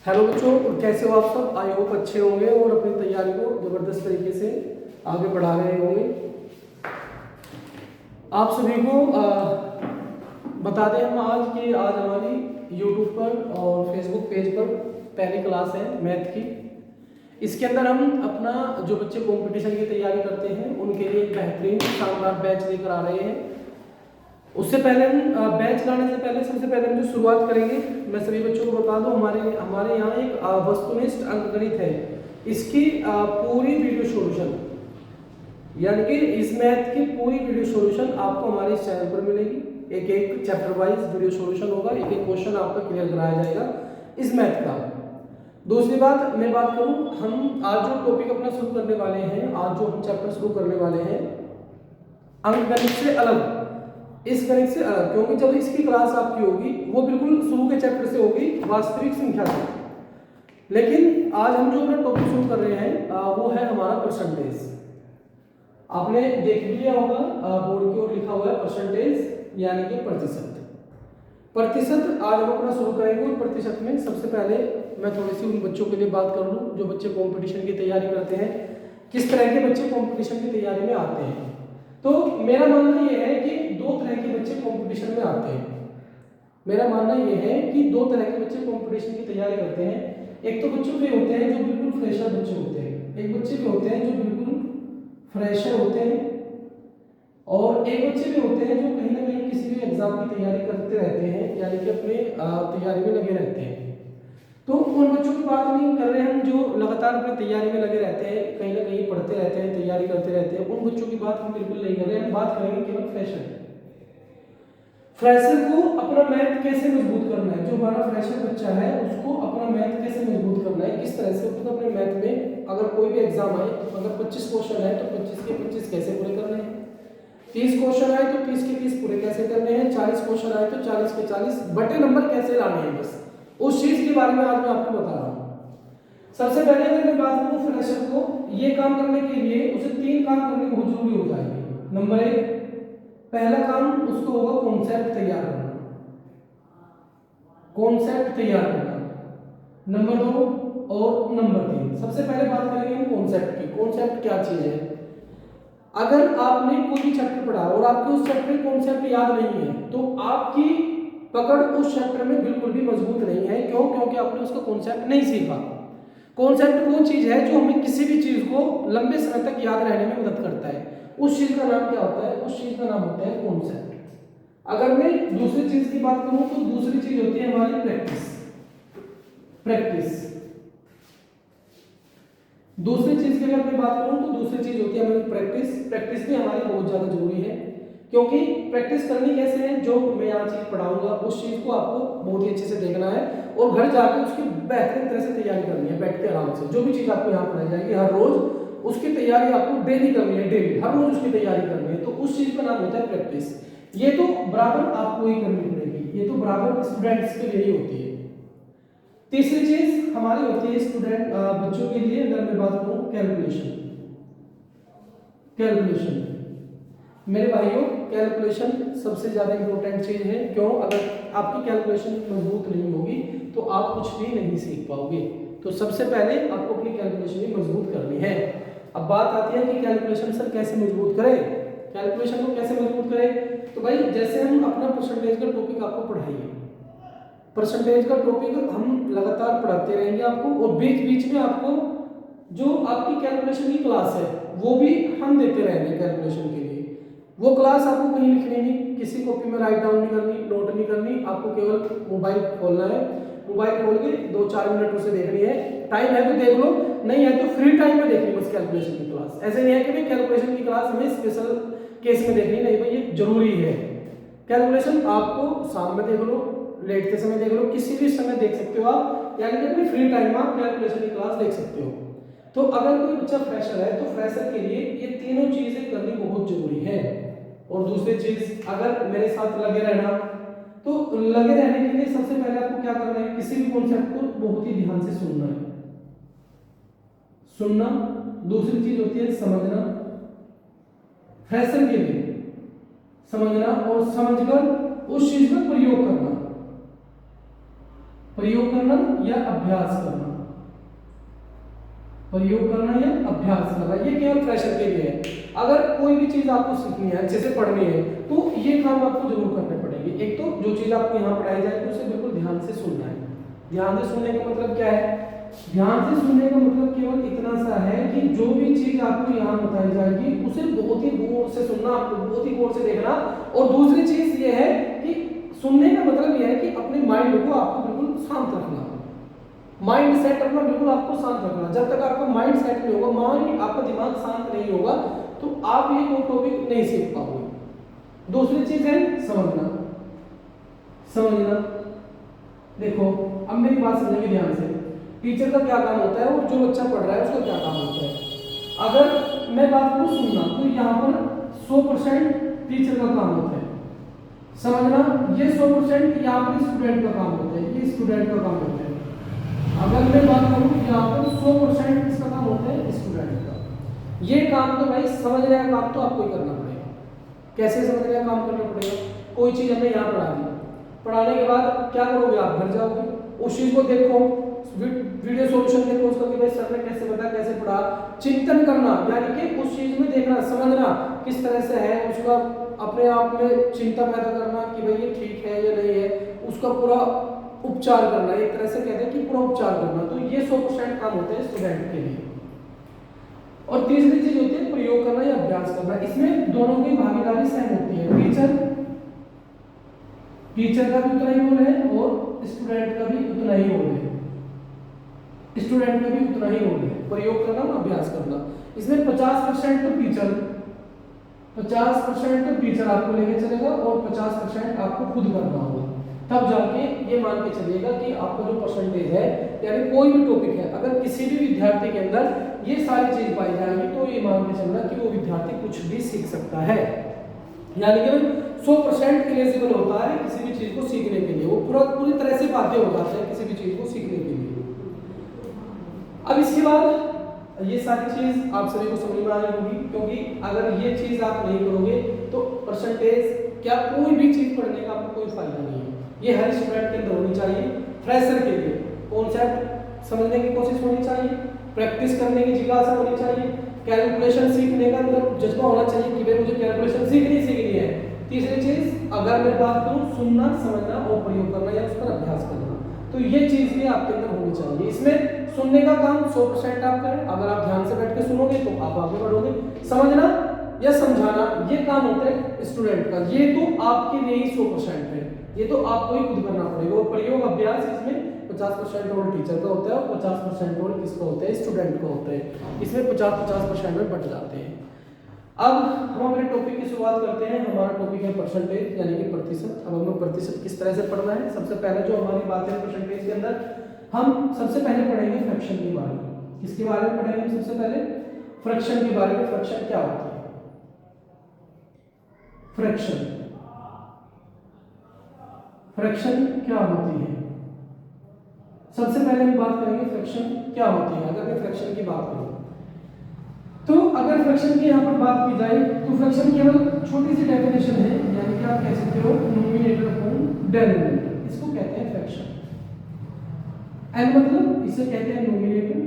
Hello बच्चों, कैसे हो आप सब। आई होप अच्छे होंगे और अपनी तैयारी को ज़बरदस्त तरीके से आगे बढ़ा रहे होंगे। आप सभी को बता दें हम आज कि आज हमारी यूट्यूब पर और फेसबुक पेज पर पहली क्लास है मैथ की। इसके अंदर हम अपना जो बच्चे कंपटीशन की तैयारी करते हैं उनके लिए एक बेहतरीन शानदार बैच लेकर आ रहे हैं। उससे पहले हम बैच लाने से पहले सबसे पहले हम जो शुरुआत करेंगे, मैं सभी बच्चों को बता दूं, हमारे यहाँ एक वस्तुनिष्ठ अंकगणित है। इसकी पूरी वीडियो सॉल्यूशन यानी कि इस मैथ की पूरी वीडियो सॉल्यूशन आपको हमारे इस चैनल पर मिलेगी। एक एक चैप्टर वाइज वीडियो सॉल्यूशन होगा, एक एक क्वेश्चन आपका क्लियर कराया जाएगा इस मैथ का। दूसरी बात मैं बात करूं, हम आज जो टॉपिक अपना शुरू करने वाले हैं, आज जो हम चैप्टर शुरू करने वाले हैं अंकगणित से अलग, इस गणित से अलग, क्योंकि जब इसकी क्लास आपकी होगी वो बिल्कुल शुरू के चैप्टर से होगी, वास्तविक संख्या से। लेकिन आज हम जो अपना टॉपिक शुरू कर रहे हैं वो है हमारा परसेंटेज। आपने देख लिया होगा बोर्ड की ओर लिखा हुआ है परसेंटेज यानी कि प्रतिशत। प्रतिशत आज हम अपना शुरू करेंगे और प्रतिशत में सबसे पहले मैं थोड़ी सी उन बच्चों के लिए बात कर लूँ जो बच्चे कंपटीशन की तैयारी करते हैं, किस तरह के बच्चे कंपटीशन की तैयारी में आते हैं। तो मेरा मानना यह है कि दो तरह के बच्चे कंपटीशन में आते हैं। मेरा मानना यह है कि दो तरह के बच्चे कंपटीशन की तैयारी करते हैं। एक तो बच्चों के होते हैं जो बिल्कुल फ्रेशर बच्चे होते हैं, एक बच्चे के होते हैं जो बिल्कुल फ्रेशर होते हैं, और एक बच्चे भी होते हैं जो कहीं ना कहीं किसी भी एग्जाम की तैयारी करते रहते हैं, यानी कि अपने तैयारी में लगे रहते हैं। तो उन बच्चों की बात नहीं कर रहे हम जो लगातार अपनी तैयारी में लगे रहते हैं, कहीं ना कहीं पढ़ते रहते हैं, तैयारी करते रहते हैं, उन बच्चों की बात हम बिल्कुल नहीं कर रहे हैं। हम बात करेंगे केवल फ्रेशर। फ्रेशर को अपना मैथ कैसे मजबूत करना है, जो हमारा फ्रेशर बच्चा है उसको अपना मैथ कैसे मजबूत करना है, किस तरह से उसको अपने मैथ में अगर कोई भी एग्जाम आए, अगर 25 क्वेश्चन है तो 25 के 25 कैसे पूरे करने हैं, 30 क्वेश्चन आए तो 30 के 30 पूरे कैसे करने हैं, 40 क्वेश्चन आए तो 40 के 40 बटे नंबर कैसे लाने हैं, बस उस चीज के बारे में आज मैं आपको बता रहा हूं। सबसे पहले अगर मैं बात करूं फ्रेशर को, ये काम करने के लिए उसे 3 काम करने बहुत जरूरी हो जाएंगे। नंबर 1, पहला काम उसको होगा कॉन्सेप्ट तैयार करना, कॉन्सेप्ट तैयार करना। नंबर 2 और नंबर 3, सबसे पहले बात करेंगे हम कॉन्सेप्ट की। कॉन्सेप्ट क्या चीज है? अगर आपने कोई भी चैप्टर पढ़ा और आपको उस चैप्टर की कॉन्सेप्ट याद नहीं है तो आपकी पकड़ उस चैप्टर में बिल्कुल भी मजबूत नहीं है। क्यों? क्योंकि आपने उसका कॉन्सेप्ट नहीं सीखा। कॉन्सेप्ट वो चीज है जो हमें किसी भी चीज को लंबे समय तक याद रहने में मदद करता है। उस चीज का नाम क्या होता है? उस चीज का नाम होता है कॉन्सेप्ट। अगर मैं दूसरी चीज की बात करूं तो दूसरी चीज होती है हमारी प्रैक्टिस। प्रैक्टिस दूसरी चीज की अगर मैं बात करूं तो दूसरी चीज होती है हमारी प्रैक्टिस। प्रैक्टिस भी हमारी बहुत ज्यादा जरूरी है, क्योंकि प्रैक्टिस करनी कैसे है, जो मैं यहाँ चीज पढ़ाऊंगा उस चीज को आपको बहुत ही अच्छे से देखना है और घर जाकर उसकी बेहतरीन तरह से तैयारी करनी है, बैठ के आराम से। जो भी चीज आपको यहाँ पढ़ाई जाएगी हर रोज उसकी तैयारी आपको डेली करनी है, डेली हर रोज उसकी तैयारी करनी है, तो उस चीज का नाम होता है प्रैक्टिस। ये तो बराबर आपको ही करनी पड़ेगी, ये तो बराबर स्टूडेंट्स के लिए ही होती है। तीसरी चीज हमारी होती है स्टूडेंट बच्चों के लिए, अगर मैं बात करूं कैलकुलेशन। कैलकुलेशन मेरे भाइयों, कैलकुलेशन सबसे ज्यादा इंपॉर्टेंट चीज है। क्यों? अगर आपकी कैलकुलेशन मजबूत नहीं होगी तो आप कुछ भी नहीं सीख पाओगे। तो सबसे पहले आपको अपनी कैलकुलेशन ही मजबूत करनी है। अब बात आती है कि कैलकुलेशन सर कैसे मजबूत करें, कैलकुलेशन को कैसे मजबूत करें। तो भाई जैसे हम अपना परसेंटेज का टॉपिक आपको पढ़ाइए, परसेंटेज का टॉपिक हम लगातार पढ़ाते रहेंगे आपको, और बीच बीच में आपको जो आपकी कैलकुलेशन की क्लास है वो भी हम देते रहेंगे कैलकुलेशन के लिए। वो क्लास आपको कहीं लिखनी नहीं, किसी कॉपी में राइट डाउन नहीं करनी, नोट नहीं करनी, आपको केवल मोबाइल खोलना है, मोबाइल खोल के 2-4 मिनट उसे देखनी है। टाइम है तो देख लो, नहीं है तो फ्री टाइम में देखनी बस कैलकुलेशन की क्लास। ऐसे नहीं है कि भाई कैलकुलेशन की क्लास हमें स्पेशल केस में देखनी, नहीं भाई ये जरूरी है। कैलकुलेशन आपको शाम में देख लो, लेटते समय देख लो, किसी भी समय देख सकते हो आप, यानी कि अपनी फ्री टाइम में आप कैलकुलेशन की क्लास देख सकते हो। तो अगर कोई बच्चा फ्रेशर है तो फ्रेशर के लिए ये तीनों चीजें करनी बहुत जरूरी है। और दूसरी चीज, अगर मेरे साथ लगे रहना, तो लगे रहने के लिए सबसे पहले आपको क्या करना है, किसी भी कॉन्सेप्ट को बहुत ही ध्यान से सुनना है, सुनना। दूसरी चीज होती है समझना, फ्रेशर के लिए समझना और समझकर उस चीज का प्रयोग करना। प्रयोग करना या अभ्यास करना, प्रयोग करना या अभ्यास करना, ये केवल फ्रेशर के लिए है। अगर कोई भी चीज आपको सीखनी है, अच्छे से पढ़नी है, तो ये काम आपको जरूर करने पड़ेंगे। एक तो जो चीज आपको यहाँ पढ़ाई जाएगी उसे बिल्कुल ध्यान से सुनना है। ध्यान से सुनने का मतलब क्या है? ध्यान से सुनने का मतलब केवल इतना सा है कि जो भी चीज आपको यहाँ बताई जाएगी उसे बहुत ही गौर से सुनना, आपको बहुत ही गौर से देखना। और दूसरी चीज ये है कि सुनने का मतलब यह है कि अपने माइंड को आपको बिल्कुल शांत रखना, माइंड सेट अपना बिल्कुल आपको शांत रखना। जब तक आपका माइंड सेट नहीं होगा, माइंड आपका दिमाग शांत नहीं होगा, तो आप ये कोई टॉपिक नहीं सीख पाओगे। दूसरी चीज है समझना, समझना। देखो अब मेरी बात समझेंगे ध्यान से। टीचर का क्या काम होता है और जो बच्चा पढ़ रहा है उसका क्या काम होता है। अगर मैं बात करूं सुनना, तो यहाँ पर 100% टीचर का काम होता है। समझना, ये 100% यहाँ पर स्टूडेंट का काम होता है, ये स्टूडेंट का काम होता है। अगर मैं बात करूं यहाँ पर 100% किसका काम होता है? स्टूडेंट का। ये काम तो भाई समझने का काम तो आपको ही करना पड़ेगा। कैसे समझने का काम करना पड़ेगा? कोई चीज हमने यहाँ पढ़ा दी, पढ़ाने के बाद क्या करोगे? आप घर जाओगे, उस चीज को देखो, वीडियो सॉल्यूशन देखो उसका कि भाई सर ने कैसे बताया, कैसे पढ़ा। चिंतन करना यानी कि उस चीज में देखना, समझना किस तरह से है, उसका अपने आप में चिंता पैदा करना कि भाई ये ठीक है या नहीं है, उसका पूरा उपचार करना। एक तरह से कहते हैं कि पूरा उपचार करना। तो ये 100% काम होता है स्टूडेंट के लिए। और तीसरी चीज होती है प्रयोग करना या अभ्यास करना। इसमें दोनों की भागीदारी सेम होती है। टीचर का भी उतना ही रोल है और स्टूडेंट का भी उतना ही रोल है। स्टूडेंट का भी उतना ही रोल है, प्रयोग करना और अभ्यास करना। इसमें 50% तो टीचर, 50% तो टीचर आपको लेके चलेगा और 50% आपको खुद करना होगा। तब जाके ये मान के चलिएगा कि आपका जो परसेंटेज है, यानी कोई भी टॉपिक है, अगर किसी भी विद्यार्थी के अंदर ये सारी चीज पाई जाएगी तो ये मान के चलना कि वो विद्यार्थी कुछ भी सीख सकता है। यानी कि 100% एलिजिबल होता है किसी भी चीज को सीखने के लिए, वो पूरी तरह से बाध्य हो जाता है किसी भी चीज को सीखने के लिए। अब इसके बाद ये सारी चीज आप सभी को समझ में आ रही होगी, क्योंकि अगर ये चीज आप नहीं करोगे तो परसेंटेज क्या कोई भी चीज पढ़ने का आपको कोई फायदा नहीं है। ये हर स्टूडेंट के अंदर होनी चाहिए। फ्रेशर के लिए कॉन्सेप्ट समझने की कोशिश होनी चाहिए, प्रैक्टिस करने की जिज्ञासा होनी चाहिए, कैलकुलेशन सीखने का अंदर जज्बा होना चाहिए कि भाई मुझे कैलकुलेशन सीखनी है। तीसरी चीज अगर मैं बात करूं सुनना, समझना और प्रयोग करना या उस पर अभ्यास करना, तो ये चीज भी आपके अंदर होनी चाहिए। इसमें सुनने का काम 100% आप करें, अगर आप ध्यान से बैठ के सुनोगे तो आप आगे बढ़ोगे। समझना या समझाना ये काम होता है स्टूडेंट का, ये तो आपके लिए ही 100% है, ये तो आपको ही खुद करना पड़ेगा। और प्रयोग अभ्यास इसमें 50% रोल टीचर का होता है और 50% रोल किसका होता है? स्टूडेंट का होता है। इसमें 50-50% में बट जाते हैं। अब हम अपने टॉपिक की शुरुआत करते हैं। हमारा टॉपिक है परसेंटेज यानी कि प्रतिशत। अब हमें प्रतिशत किस तरह से पढ़ना है, सबसे पहले जो हमारी बात है परसेंटेज के अंदर, हम सबसे पहले पढ़ेंगे फ्रैक्शन के बारे में। किसके बारे में पढ़ेंगे? सबसे पहले फ्रैक्शन के बारे में। फ्रैक्शन क्या होती है? फ्रैक्शन, फ्रैक्शन क्या होती है? सबसे पहले हम बात करेंगे फ्रैक्शन क्या होती है। अगर मैं फ्रैक्शन की बात करूं तो अगर फ्रैक्शन की यहाँ पर बात की जाए तो फ्रैक्शन केवल छोटी सी डेफिनेशन है, यानी कि आप कह सकते हो न्यूमरेटर अपॉन डिनोमिनेटर, इसको कहते हैं फ्रैक्शन। एन मतलब इसे कहते हैं न्यूमरेटर,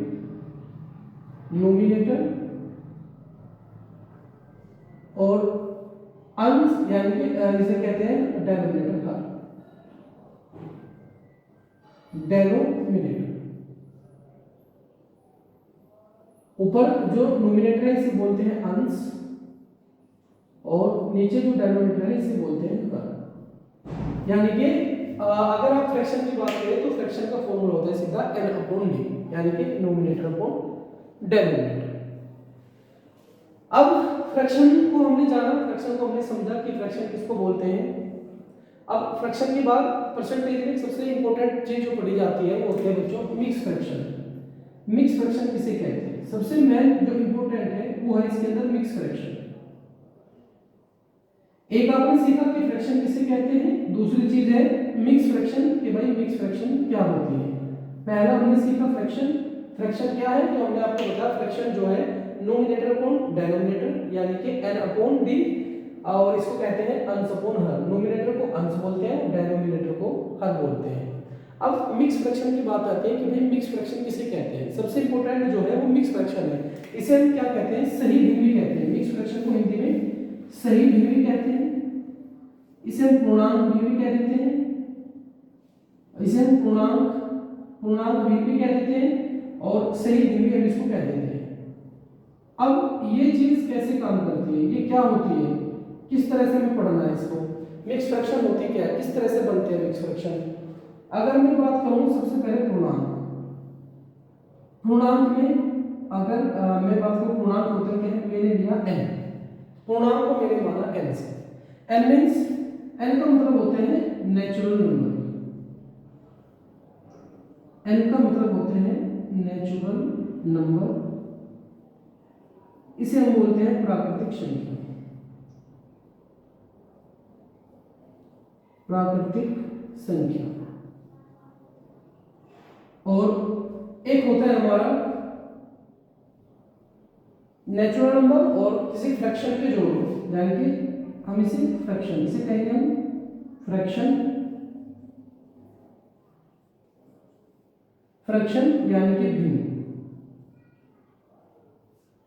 न्यूमरेटर और अंश यानी कि इसे कहते हैं डिनोमिनेटर का, डिनोमिनेटर। ऊपर जो न्यूमरेटर है इसे बोलते हैं अंश और नीचे जो डिनोमिनेटर है इसे बोलते हैं हर। यानी कि अगर आप फ्रैक्शन की बात करें तो फ्रैक्शन का फॉर्मूला होता है सीधा n अपॉन d, यानी कि न्यूमरेटर अपॉन डिनोमिनेटर। अब फ्रैक्शन को हमने जाना, फ्रैक्शन को हमने समझा कि फ्रैक्शन किसको बोलते हैं। अब फ्रैक्शन के बाद परसेंटेज में सबसे इंपॉर्टेंट चीज जो पढ़ी जाती है वो होती है बच्चों मिक्स फ्रैक्शन। मिक्स फ्रैक्शन किसे कहते हैं? सबसे मेन जो इंपॉर्टेंट है वो है इसके अंदर मिक्स फ्रैक्शन। एक आपने सीखा कि फ्रैक्शन किसे कहते हैं, दूसरी चीज है मिक्स फ्रैक्शन कि भाई मिक्स फ्रैक्शन क्या होती है। पहला हमने सीखा फ्रैक्शन, फ्रैक्शन क्या है तो हमने आपको बताया फ्रैक्शन जो है न्यूमरेटर अपॉन डिनोमिनेटर यानी कि n अपॉन d, और इसको कहते हैं अंश अपॉन हर। न्यूमरेटर को अंश बोलते हैं, डिनोमिनेटर को हर बोलते हैं। अब मिक्स फ्रैक्शन की बात आती है कि भाई मिक्स फ्रैक्शन किसे कहते हैं। सबसे इंपॉर्टेंट जो है वो मिक्स फ्रैक्शन है। इसे हम क्या कहते हैं, सही भिन्न भी कहते हैं। मिक्स फ्रैक्शन को हिंदी में सही भिन्न भी कहते हैं, इसे हम पूर्णांक भिन्न भी कह देते हैं, इसे हम पूर्णांक भिन्न भी कह देते हैं और सही भिन्न भी हम इसको कह देते हैं। अब ये चीज कैसे काम करती है, ये क्या होती है, किस तरह से हमें पढ़ना है इसको। मिक्स फ्रैक्शन होती क्या है, किस तरह से बनते हैं मिक्स फ्रैक्शन। अगर मैं बात करूं सबसे पहले पूर्णांक में अगर मैं बात करूं पूर्णांक होते क्या है, मैंने लिया n, पूर्णांक को मैंने माना n से। n मींस n का मतलब होते हैं नेचुरल नंबर, n का मतलब होते हैं नेचुरल नंबर, इसे हम बोलते हैं प्राकृतिक संख्या। प्राकृतिक संख्या। और एक होता है हमारा नेचुरल नंबर और किसी फ्रैक्शन के जोड़, यानी कि हम इसे फ्रैक्शन, इसे कहेंगे हम फ्रैक्शन, फ्रैक्शन यानी कि भिन्न।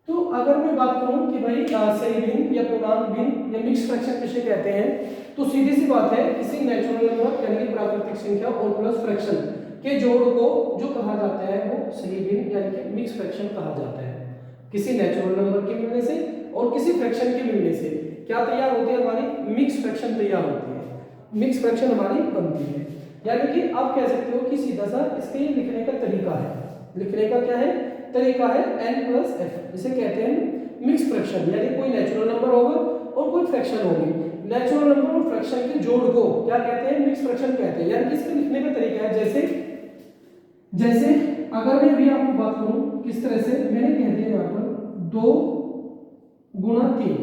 तो अगर मैं बात करूं कि भाई सही भिन्न या पूर्णांक भिन्न या मिक्स फ्रैक्शन किसे कहते हैं, तो सीधी सी बात है किसी नेचुरल नंबर यानी कि प्राकृतिक संख्या और प्लस फ्रैक्शन के जोड़ को जो कहा जाता है वो सही भिन्न यानी कि मिक्स फ्रैक्शन कहा जाता है। किसी नेचुरल नंबर के मिलने से और किसी फ्रैक्शन के मिलने से क्या तैयार होती है, हमारी मिक्स फ्रैक्शन तैयार होती है, मिक्स फ्रैक्शन हमारी बनती है। यानी कि आप कह सकते हो कि सीधा सा इसके लिखने का तरीका है, लिखने का क्या है तरीका है n+f, इसे कहते हैं मिक्स फ्रैक्शन। यानी कोई नेचुरल नंबर होगा और कोई फ्रैक्शन होगी, नेचुरल नंबर और फ्रैक्शन के जोड़ को क्या कहते हैं, मिक्स फ्रैक्शन कहते हैं। यानी कि इसके लिखने का तरीका है जैसे अगर मैं भी आपको बात करूं किस तरह से, मैंने कह दिया यहाँ पर 2 गुणा 3,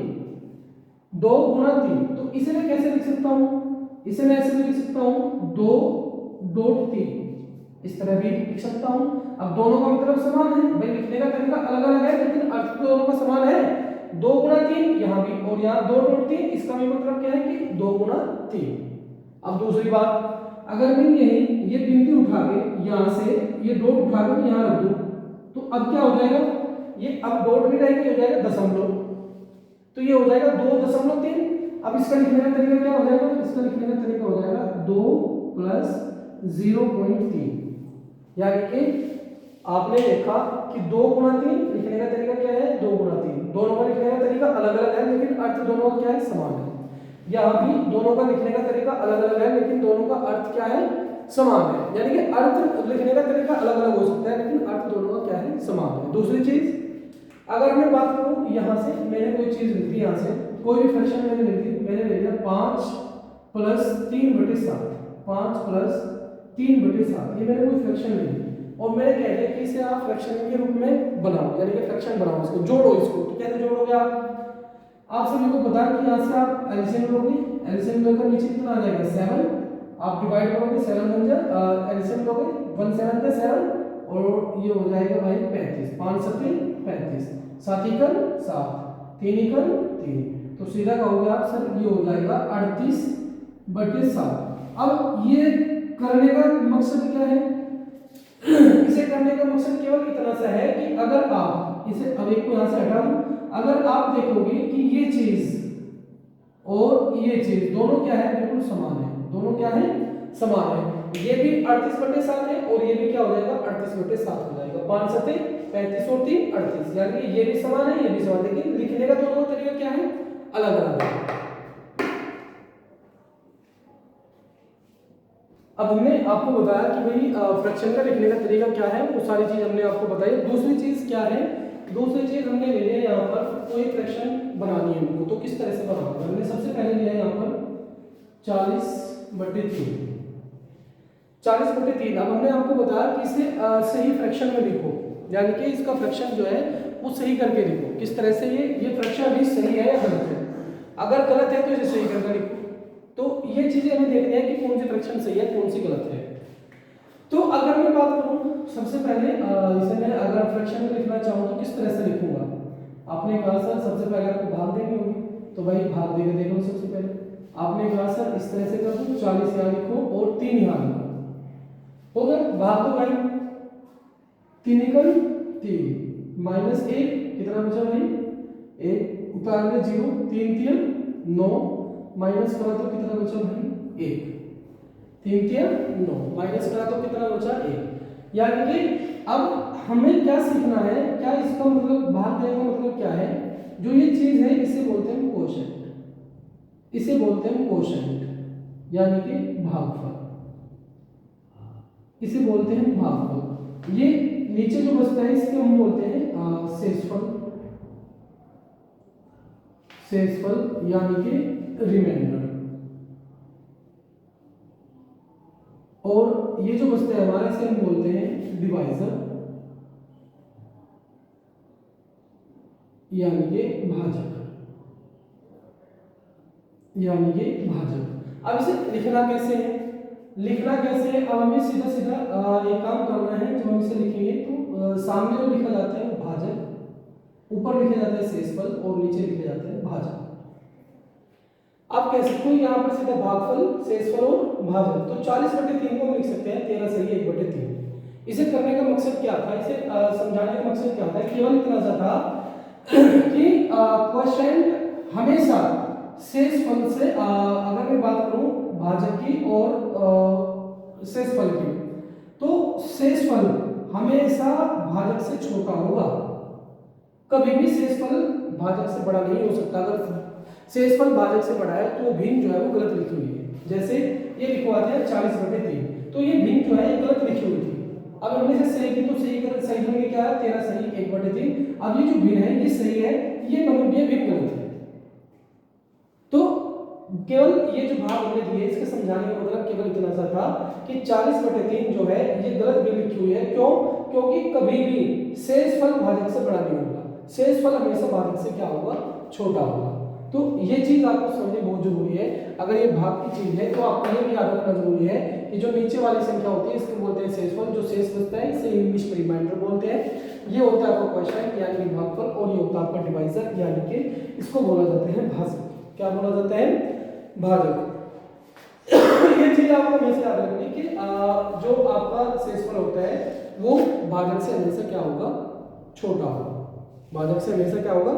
2 गुणा 3, तो इसे मैं कैसे लिख सकता हूं, इसे मैं ऐसे भी लिख सकता हूं 2.3, इस तरह भी लिख सकता हूं। अब दोनों का मतलब समान है, भाई लिखने का तरीका अलग अलग है लेकिन अर्थ तो दोनों का समान है। 2 गुणा 3 यहाँ भी और यहाँ 2.3, इसका भी मतलब क्या है कि 2 गुणा 3। अब दूसरी बात, अगर मैं ये गिनती उठा के यहाँ से ये डॉट उठा के यहाँ रख दूं तो अब क्या हो जाएगा, ये अब डॉट भी रहेगी, हो जाएगा दशमलव, तो ये हो जाएगा 2.3। अब इसका लिखने का तरीका क्या हो जाएगा, इसका लिखने का तरीका हो जाएगा 2 + 0.3। यानी कि आपने देखा कि 2 गुणा 3 लिखने का तरीका क्या है, 2 गुणा 3, दोनों का लिखने का तरीका अलग अलग है लेकिन अर्थ दोनों का क्या है, समान है। यहाँ भी दोनों का लिखने का तरीका अलग अलग है लेकिन दोनों का अर्थ क्या है, समान है। यानी कि अर्थ लिखने का तरीका अलग अलग हो सकता है लेकिन अर्थ दोनों का क्या है, समान है। दूसरी चीज, अगर मैं बात करूं यहाँ से मैंने कोई चीज लिख दी, यहाँ से कोई भी फ्रैक्शन मैंने लिख दी, मैंने ले लिया 5 + 3/7, 5 + 3/7, ये मैंने कोई फ्रैक्शन ले ली और मैंने कह दिया कि इसे आप फ्रैक्शन के रूप में बनाओ, यानी कि फ्रैक्शन बनाओ, इसको जोड़ो, इसको तो कैसे जोड़ोगे आप सभी को पता है कि यहाँ से आप एलसीएम लोगे, एलसीएम लेकर नीचे कितना आ जाएगा 7, आप डिवाइड करोगे 7 बन जाए, एलसीएम लोगे 1 7 का 7 और ये हो जाएगा भाई 35, 5 7 35, 7 एकड़ 7, 3 एकड़ 3, तो सीधा कहोगे आप सर ये हो जाएगा 38/7। अब ये करने का मकसद क्या है, इसे करने का मकसद केवल इतना सा है कि अगर आप इसे, अब एक को यहाँ से हटा दो, अगर आप देखोगे कि ये चीज और ये चीज दोनों क्या है, बिल्कुल समान है, दोनों क्या है, समान है। ये भी 38/7 है और ये भी क्या हो जाएगा 38/7 हो जाएगा, 5 7 35 और 3 38, यानी कि ये भी समान है ये भी समान, लेकिन लिखने का दोनों तरीका क्या है, अलग अलग है। अब हमने आपको बताया कि भाई फ्रैक्शन का लिखने का तरीका क्या है, वो सारी चीज हमने आपको बताई। दूसरी चीज क्या है, दूसरी चीज हमने ले लिया यहाँ पर कोई फ्रैक्शन बनानी है हमको, तो किस तरह से बनाऊंगा, हमने सबसे पहले लिया यहाँ पर 40/3, 40/3। अब हमने आपको बताया कि इसे सही फ्रैक्शन में लिखो, यानी कि इसका फ्रैक्शन जो है वो सही करके लिखो। किस तरह से, ये फ्रैक्शन अभी सही है या गलत है, अगर गलत है तो इसे सही करके लिखो। तो ये चीजें हमें देखनी है कि कौन सी फ्रैक्शन सही है कौन सी गलत है। तो अगर मैं बात करूं सबसे पहले इसे मैं अगर फ्रैक्शन में लिखना चाहूं तो किस तरह से लिखूंगा, आपने कहा सर सबसे पहले आपको भाग देनी होगी, तो भाई भाग देके देख लो। सबसे पहले आपने कहा सर इस तरह से कर दूं, 40 यहाँ लिखो और 3 यहाँ लिखो, भाग दो भाई, 3 एकड़ 3 माइनस 1 कितना बचा भाई 1, ऊपर में 0, 3 3 9 माइनस करा तो कितना बचा भाई 1, 3 3 9 माइनस करा तो कितना बचा 1। यानी कि अब हमें क्या सीखना है, क्या इसका मतलब भाग देने का मतलब क्या है, जो ये चीज है इसे बोलते हैं कोशेंट, इसे बोलते हैं कोशेंट यानी कि भागफल, इसे बोलते हैं भागफल। ये नीचे जो बचता है इसके हम बोलते हैं शेषफल, शेषफल यानी कि रिमाइंडर। और ये जो बचता है हमारे इसे हम बोलते हैं डिवाइजर यानी कि भाजक, यानी कि भाजक। अब इसे लिखना कैसे है, लिखना कैसे है, अब हमें सीधा सीधा एक काम करना है। जो हम इसे लिखेंगे तो सामने जो लिखा जाता है भाजक, ऊपर लिखा जाता है शेषफल और नीचे लिखे जाते हैं भाजक। आप कह सकते हो यहाँ पर सीधा भागफल, शेषफल और भाजक, तो 40/3 को हम लिख सकते हैं 13 सही 1/3। इसे करने का मकसद क्या था, इसे समझाने का मकसद क्या था, केवल इतना सा था कि क्वोशिएंट हमेशा शेषफल से अगर मैं बात करूं भाजक की और शेषफल की, तो शेषफल हमेशा भाजक से छोटा होगा, कभी भी शेषफल भाजक से बड़ा नहीं हो सकता। अगर शेषफल भाजक से बड़ा है तो भिन्न जो है वो गलत लिखी हुई है। जैसे ये लिखवाते हैं 40/3, तो ये भिन्न जो है ये गलत लिखी हुई थी। अब हमने इसे सही की तो सही कर, सही करके क्या है 13 सही 1/3। अब ये जो भिन्न है ये सही है, ये मतलब ये भिन्न गलत है। तो केवल ये जो भाग हमने दिए इसके समझाने का मतलब केवल इतना सा था कि 40/3 जो है ये गलत भी लिखी हुई है। क्यों? क्योंकि कभी भी शेषफल भाजक से बड़ा नहीं होगा, शेषफल हमेशा भाजक से क्या होगा छोटा होगा। तो ये चीज आपको समझनी बहुत जरूरी है। अगर ये भाग की चीज है तो आपको ये भी याद रखना जरूरी है कि जो नीचे वाली संख्या होती है इसको बोलते हैं शेषफल, जो शेष बचता है इसे इंग्लिश में रिमाइंडर बोलते हैं। ये होता है आपका क्वोशिएंट यानी कि भागफल, और ये होता है आपका डिवाइजर यानी कि इसको बोला जाता है भाजक। क्या बोला जाता है? भाजक। ये चीज आपको हमेशा याद रखनी कि जो आपका शेषफल होता है वो भाजक से हमेशा क्या होगा छोटा होगा, भाजक से हमेशा क्या होगा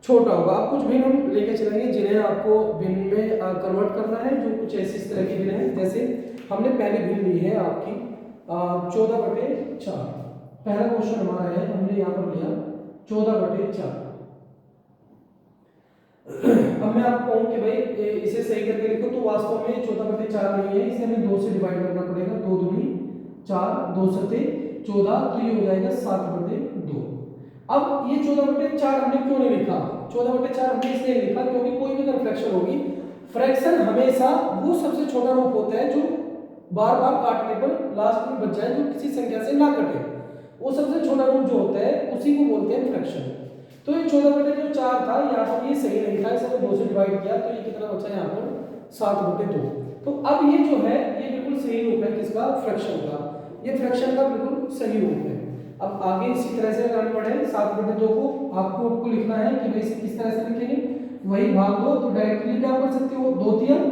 छोटा होगा। अब कुछ भिन्न हम लेके चलेंगे जिन्हें आपको भिन्न में कन्वर्ट करना है, जो कुछ ऐसी इस तरह की भिन्न है। जैसे हमने पहले भिन्न ली है आपकी 14/4। पहला क्वेश्चन हमारा है, हमने यहाँ पर लिया 14/4। अब मैं आपको कहूँ कि भाई इसे सही करके लिखो, तो वास्तव में 14/4 नहीं है, इसे हमें 2 से डिवाइड करना पड़ेगा। 2 दूनी 4, 2 सते 14, तो ये हो जाएगा 7/2। अब ये 14/4 हमने क्यों नहीं लिखा? 14/4 हमने इसलिए लिखा क्योंकि कोई भी अगर फ्रैक्शन होगी, फ्रैक्शन हमेशा वो सबसे छोटा रूप होता है जो बार बार काटने पर लास्ट में बच जाए, जो किसी संख्या से ना कटे। वो सबसे छोटा रूप जो होता है उसी को बोलते हैं फ्रैक्शन। तो ये 14/4 था, यहाँ पर ये सही नहीं था, इसे 2 से डिवाइड किया तो ये कितना बचा यहाँ पर 7/2। तो अब ये जो है ये बिल्कुल सही रूप है किसका? फ्रैक्शन का। ये फ्रैक्शन का बिल्कुल सही रूप है। अब आगे इसी तरह से आगे बढ़े। 7/2 को आपको लिखना है कि भाई इसे किस तरह से लिखेंगे, वही भाग दो, तो डायरेक्टली क्या कर सकते हो 2 3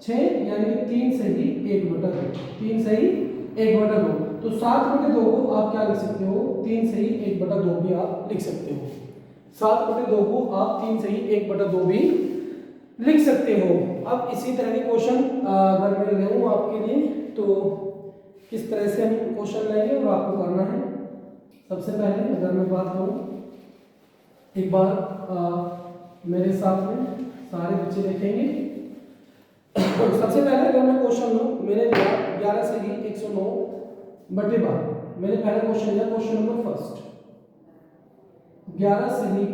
6 यानी कि 3 सही 1/2, 3 सही 1/2। तो 7/2 को आप क्या लिख सकते हो 3 सही 1/2 भी आप लिख सकते हो। 7/2 को आप 3 सही 1/2 भी लिख सकते हो। अब इसी तरह के क्वेश्चन अगर मैं ले लूँ आपके लिए तो किस तरह से हम क्वेश्चन लेंगे और आपको करना है। सबसे पहले अगर मैं बात करूं, एक बार मेरे साथ में सारे बच्चे देखेंगे। सबसे पहले अगर मैं क्वेश्चन लूं, मैंने लिया 11 से ही 109/12। मैंने पहला क्वेश्चन लिया, क्वेश्चन नंबर फर्स्ट 11 से ही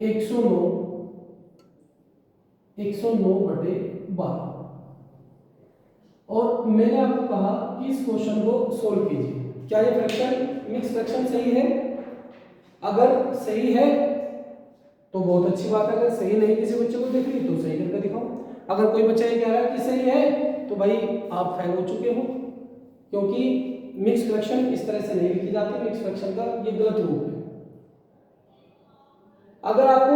109/12। और मैंने आपको कहा कि इस क्वेश्चन को सोल्व कीजिए। क्या ये फ्रैक्शन मिक्स फ्रैक्शन सही है? अगर सही है तो बहुत अच्छी बात है, अगर सही नहीं किसी बच्चे को दिख रही तो सही करके दिखाओ। अगर कोई बच्चा ये कह रहा है कि सही है तो भाई आप फेल हो चुके हो, क्योंकि मिक्स फ्रैक्शन इस तरह से नहीं लिखी जाती। मिक्स फ्रैक्शन का ये गलत रूप है। अगर आपको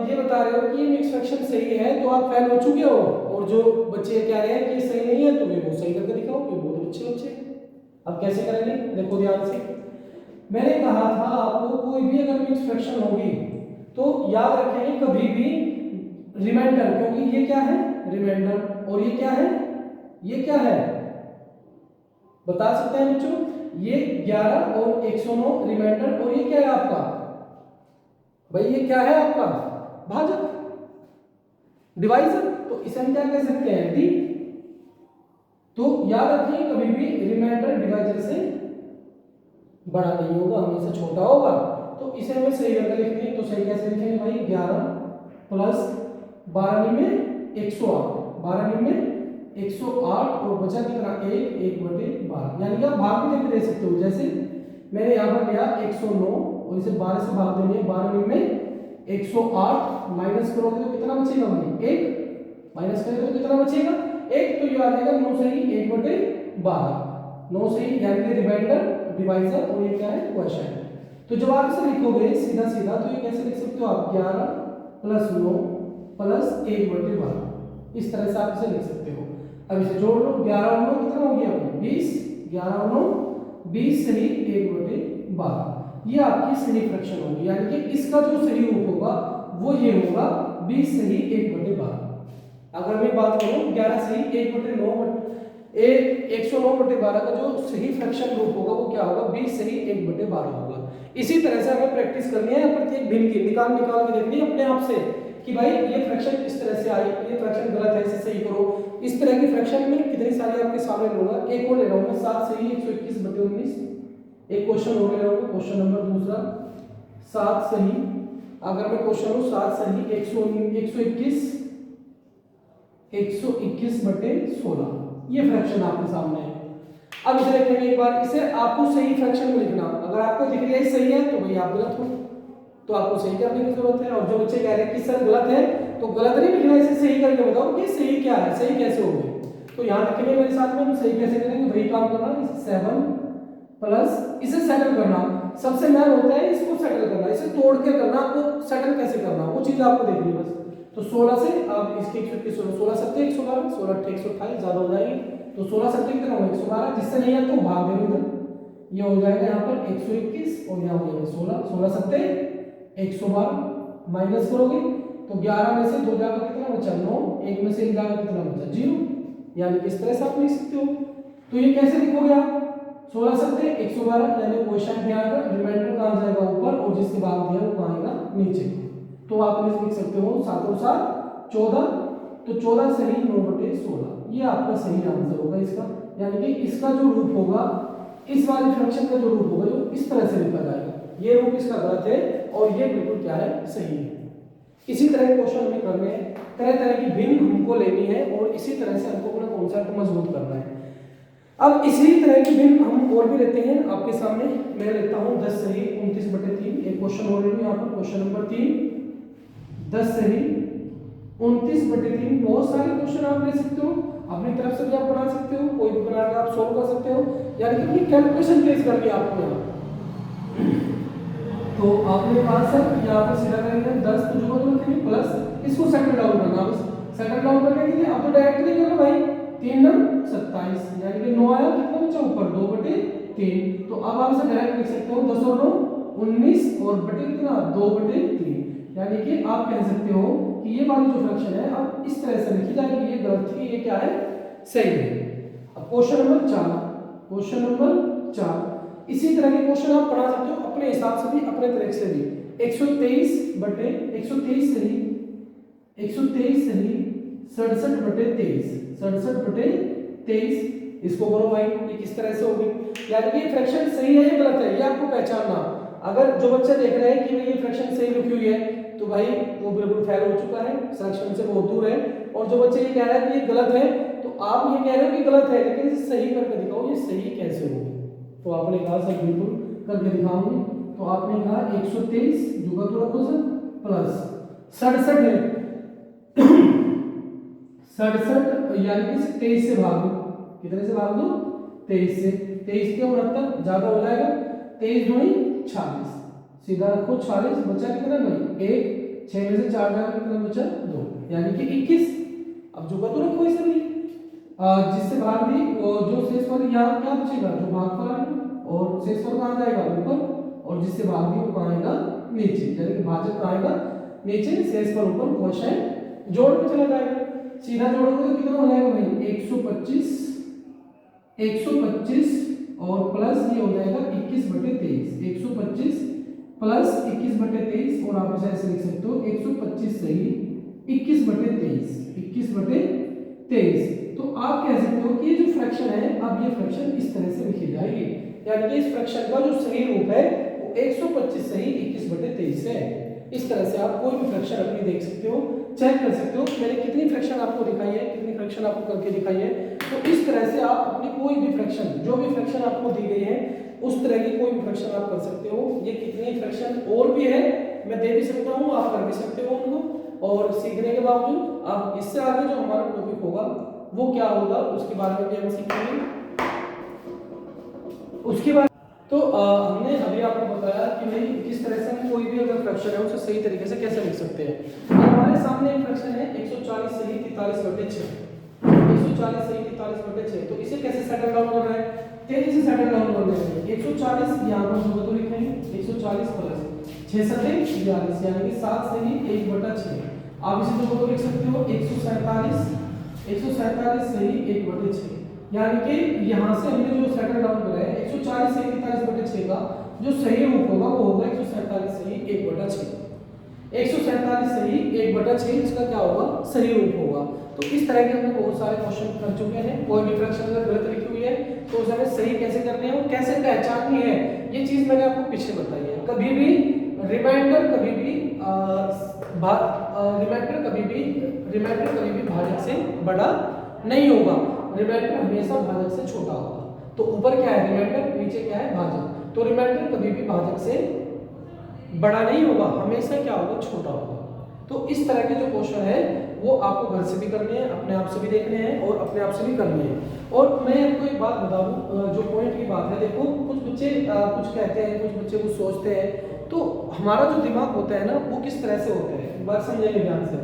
ये बता रहे हो कि ये मिक्स फ्रैक्शन सही है तो आप फेल हो चुके हो, और जो बच्चे कह रहे हैं कि सही नहीं है तो वे वो सही करके दिखाओ, वे बहुत अच्छे बच्चे। अब कैसे करेंगे देखो ध्यान से, मैंने कहा था आपको कोई भी अगर मिक्स फ्रैक्शन होगी तो याद रखेंगे कभी भी रिमाइंडर, क्योंकि ये क्या है रिमाइंडर और ये क्या है, ये क्या है बता सकते हैं बच्चों, ये 11 और 109 रिमाइंडर और ये क्या है आपका भाई, ये क्या है आपका भाजक डिवाइजर, तो इसे हम क्या कह सकते हैं डी। तो याद रखिए कभी भी रिमाइंडर डिवाइजर से बड़ा नहीं होगा, हमेशा छोटा होगा। तो इसे हमें सही करके लिखनी है, तो सही कैसे लिखेंगे भाई 11 प्लस 12 में 108, 12 में 108 और बचा कितना 1/12, यानी कि आप भाग भी दे सकते हो। जैसे मैंने यहाँ पर लिया 109 और इसे 12 से भाग देंगे, 12 में 108 माइनस करोगे तो कितना बचेगा भाई 1, माइनस करेंगे तो कितना बचेगा 1, तो ये आ जाएगा 9 सही 1/12, 9 सही यानी कि रिमाइंडर डिवाइजर और ये क्या है क्वेश्चन। तो जब आप इसे लिखोगे सीधा सीधा तो ये कैसे लिख सकते हो आप 11 प्लस 9 प्लस 1/12, इस तरह से आप इसे लिख सकते हो। अब इसे जोड़ लो, 11 और 9 कितना हो गया 20, 11 और 9 20 सही 1/12, ये आपकी सही फ्रैक्शन होगी, यानी कि इसका जो सही रूप होगा वो ये होगा 20 सही 1/12। अगर मैं बात करूं 11 सही 109/12 का जो सही फ्रैक्शन रूप होगा वो क्या होगा 20 सही 1/12 होगा। इसी तरह से हमें प्रैक्टिस करनी है प्रत्येक भिन्न की, निकाल के देखनी है अपने आप से कि भाई ये फ्रैक्शन इस तरह से आई, ये फ्रैक्शन गलत है इसे सही करो। इस तरह की फ्रैक्शन में कितनी सारी आपके सामने लूंगा, एक और ले रहा हूं मैं 7 सही 121/19, एक क्वेश्चन और ले रहा हूं, क्वेश्चन नंबर दूसरा 7 सही, अगर मैं क्वेश्चन लूं 7 सही 121/16, ये फ्रैक्शन आपके सामने है। अब इसे लिखेंगे एक बार, इसे आपको सही फ्रैक्शन में लिखना, अगर आपको दिख रहा है सही है तो भाई आप गलत हो, तो आपको सही करने की जरूरत है। और जो बच्चे कह रहे हैं कि सर गलत है तो गलत नहीं लिखना, इसे सही करके बताओ कि सही क्या है, सही कैसे होगी। तो यहाँ लिखेंगे मेरे साथ में, सही कैसे करेंगे वही काम करना, 7 प्लस इसे सेटल करना, सबसे मेन होता है इसको सेटल करना, इसे तोड़ के करना, आपको सेटल कैसे करना वो चीज आपको देखनी है बस। तो 16 से आप इसके 16 सत्ते 112, 16 अट्ठे 128 ज्यादा हो जाएगी, तो 16 सत्ते कितना होगा 112, जिससे नहीं है तो भाग देंगे उधर, ये हो जाएगा यहाँ पर 121 और यहाँ हो जाएगा 16, 16 सत्ते 112 माइनस करोगे तो 11 में से 2 जाकर कितना बचा 9, 1 में से 1 जाकर कितना बचा 0, यानी कि इस तरह से आप लिख सकते हो। तो ये कैसे लिखोगे आप 16 सत्ते 112, यानी क्वेश्चन में आएगा रिमाइंडर कहाँ जाएगा ऊपर और जिसके भाग दिया वो कहाँ आएगा नीचे। तो आप लिख सकते हो 7 और 7 14, तो 14 सही 9/16, ये आपका सही आंसर होगा इसका, यानी कि इसका जो रूप होगा इस वाले फ्रैक्शन का जो रूप होगा जो इस तरह से लिखा जाएगा, ये रूप इसका गलत है और ये बिल्कुल क्या है सही है। इसी तरह क्वेश्चन हमें करने हैं, तरह तरह की भिन्न हमको लेनी है और इसी तरह से हमको अपना कॉन्सेप्ट मजबूत करना है। अब इसी तरह की भिन्न हम और भी लेते हैं आपके सामने, मैं लेता हूं 10 सही 29/3, एक क्वेश्चन और ले लूं यहाँ पर, क्वेश्चन नंबर 3 10 सही 29/3, बहुत सारे क्वेश्चन आप ले सकते हो, अपनी तरफ से भी आप बना सकते हो, कोई भी बनाकर आप सोल्व कर सकते हो, यानी कि कैलकुलेशन बेस करके आपको यहाँ। तो आपने कहा सर यहाँ पर सीधा करेंगे 10 तो जो तो रखेंगे प्लस इसको सेटल डाउन करना, बस सेटल डाउन करने के लिए अब तो डायरेक्टली करो भाई 3 9 27, यानी कि 9 आया कितना बचा ऊपर 2/3, तो अब आप इसे डायरेक्ट लिख सकते हो 10 और 9 19 और बटे कितना 2/3, यानी कि आप कह सकते हो कि ये वाली जो फ्रैक्शन है अब इस तरह से लिखी जाएगी, ये गलत थी ये क्या है सही है। अब क्वेश्चन नंबर 4, क्वेश्चन नंबर 4 इसी तरह के क्वेश्चन आप बना सकते हो अपने हिसाब से भी अपने तरीके से भी। 123 सही 67/23, 67/23, इसको करो भाई, ये किस तरह से होगी, यानी कि फ्रैक्शन सही है या गलत है ये आपको पहचानना। अगर जो बच्चे देख रहे हैं कि भाई ये फ्रैक्शन सही लिखी हुई है तो भाई वो बिल्कुल फेल हो चुका है, सिलेक्शन से बहुत दूर है। और जो बच्चे ये कह रहे हैं कि ये गलत है तो आप ये कह रहे हो कि गलत है लेकिन इसे सही करके दिखाओ, ये सही कैसे होगी। तो आपने कहा सर बिल्कुल करके दिखाऊंगी, तो आपने कहा 123 जुगा तो रखो सर प्लस 67 है 67, यानी कि 23 से भाग दो, कितने से भाग दो 23 से, 23 के 69 ज्यादा हो जाएगा, 23 दूनी 46, सीधा रखो 46, बचा कितना भाई 1, 6 में से 4 जाएगा कितना बचा 2, यानी कि 21। अब जुगा तो रखो इसे भी जिससे भाग दी जो शेषफल यहाँ क्या बचेगा, जो भागफल आएगा, और शेषफल कहाँ जाएगा, ऊपर, और जिससे भाग दी वो कहाँ आएगा, नीचे, यानी कि भाजक कहाँ आएगा, नीचे, शेषफल ऊपर, कोषांक जोड़ में चला जाएगा। सीधा जोड़ोगे तो कितना हो जाएगा भाई, 125 और प्लस ये हो जाएगा 21/23, 125 प्लस 21/23, और आप इसे ऐसे लिख सकते हो 125 सही 21/23। तो आप कह सकते हो कि ये जो फ्रैक्शन है, अब ये फ्रैक्शन इस तरह से लिखी जाएगी, यानी कि इस फ्रैक्शन का जो सही रूप है वो 125 सही 21/23 है। इस तरह से आप कोई भी फ्रैक्शन अपनी देख सकते हो, चेक कर सकते हो मैंने कितनी फ्रैक्शन आपको दिखाई है, कितनी फ्रैक्शन आपको करके दिखाई है। तो इस तरह से आप अपनी कोई भी फ्रैक्शन, जो भी फ्रैक्शन आपको दी गई है उस तरह की कोई भी फ्रैक्शन आप कर सकते हो। ये कितनी फ्रैक्शन और भी है मैं दे भी सकता हूँ, आप कर भी सकते हो उनको, और सीखने के बावजूद आप इससे आगे जो हमारा टॉपिक होगा वो क्या होगा उसके बारे में भी हम सीखेंगे। उसके बाद तो हमने अभी आपको बताया कि भाई किस तरह से हम कोई भी अगर फ्रैक्शन है उसे सही तरीके से कैसे लिख सकते हैं। तो हमारे सामने एक फ्रैक्शन है 140 सही 43/6, 140 सही 43/6, तो इसे कैसे सेटल डाउन कर रहा है, तेजी से सेटल डाउन कर रहे हैं। 140 यहाँ पर जो तो लिखेंगे 140 प्लस 6 7 42, यानी कि 7 सही 1/6। आप इसे जो तो लिख सकते हो 147 सही 1/6, यानी कि यहाँ से हमने जो सेटल डाउन करा है 140 सही 43/6 का जो सही रूप होगा वो होगा 147 सही 1/6, 147 सही 1/6 इसका क्या होगा, सही रूप होगा। तो इस तरह के हमने बहुत सारे क्वेश्चन कर चुके हैं। कोई भी फ्रैक्शन अगर गलत लिखी हुई है तो उसे हमें सही कैसे करनी है और कैसे पहचाननी है, ये चीज मैंने आपको पीछे बताई है। कभी भी रिमाइंडर कभी भी भाजक से बड़ा नहीं होगा, रिमाइंडर हमेशा भाजक से छोटा होगा। तो ऊपर क्या है रिमाइंडर, नीचे क्या है भाजक, तो रिमाइंडर कभी भी भाजक से बड़ा नहीं होगा, हमेशा क्या होगा, छोटा होगा। तो इस तरह के जो क्वेश्चन है वो आपको घर से भी करने हैं, अपने आप से भी देखने हैं और अपने आप से भी करने हैं। और मैं आपको एक बात बता दूं, जो पॉइंट की बात है, देखो कुछ बच्चे कुछ कहते हैं, कुछ बच्चे कुछ सोचते हैं, तो हमारा जो दिमाग होता है ना वो किस तरह से होता है, बात समझेंगे ध्यान से।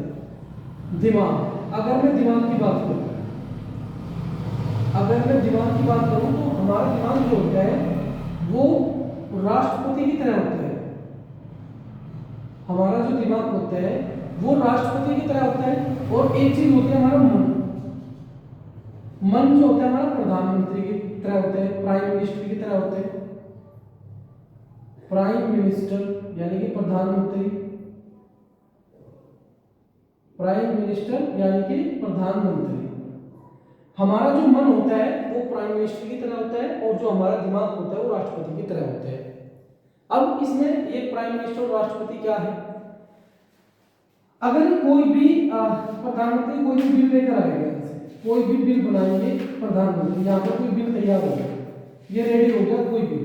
दिमाग, अगर मैं दिमाग की बात करूं तो हमारा दिमाग जो होता है वो राष्ट्रपति की तरह होता है। हमारा जो दिमाग होता है वो राष्ट्रपति की तरह होता है। और एक चीज होती है हमारा मन, मन जो होता है हमारा प्रधानमंत्री की तरह होता है, प्राइम मिनिस्टर की तरह होता है। प्राइम मिनिस्टर यानी कि प्रधानमंत्री, प्राइम मिनिस्टर यानी कि प्रधानमंत्री। हमारा जो मन होता है वो प्राइम मिनिस्टर की तरह होता है और जो हमारा दिमाग होता है वो राष्ट्रपति की तरह होता है। अब इसमें ये प्राइम मिनिस्टर और राष्ट्रपति क्या है, अगर कोई भी प्रधानमंत्री कोई भी बिल लेकर आएगा, कोई भी बिल बनाएंगे प्रधानमंत्री, यहाँ पर कोई बिल तैयार हो गया, ये रेडी हो गया कोई बिल,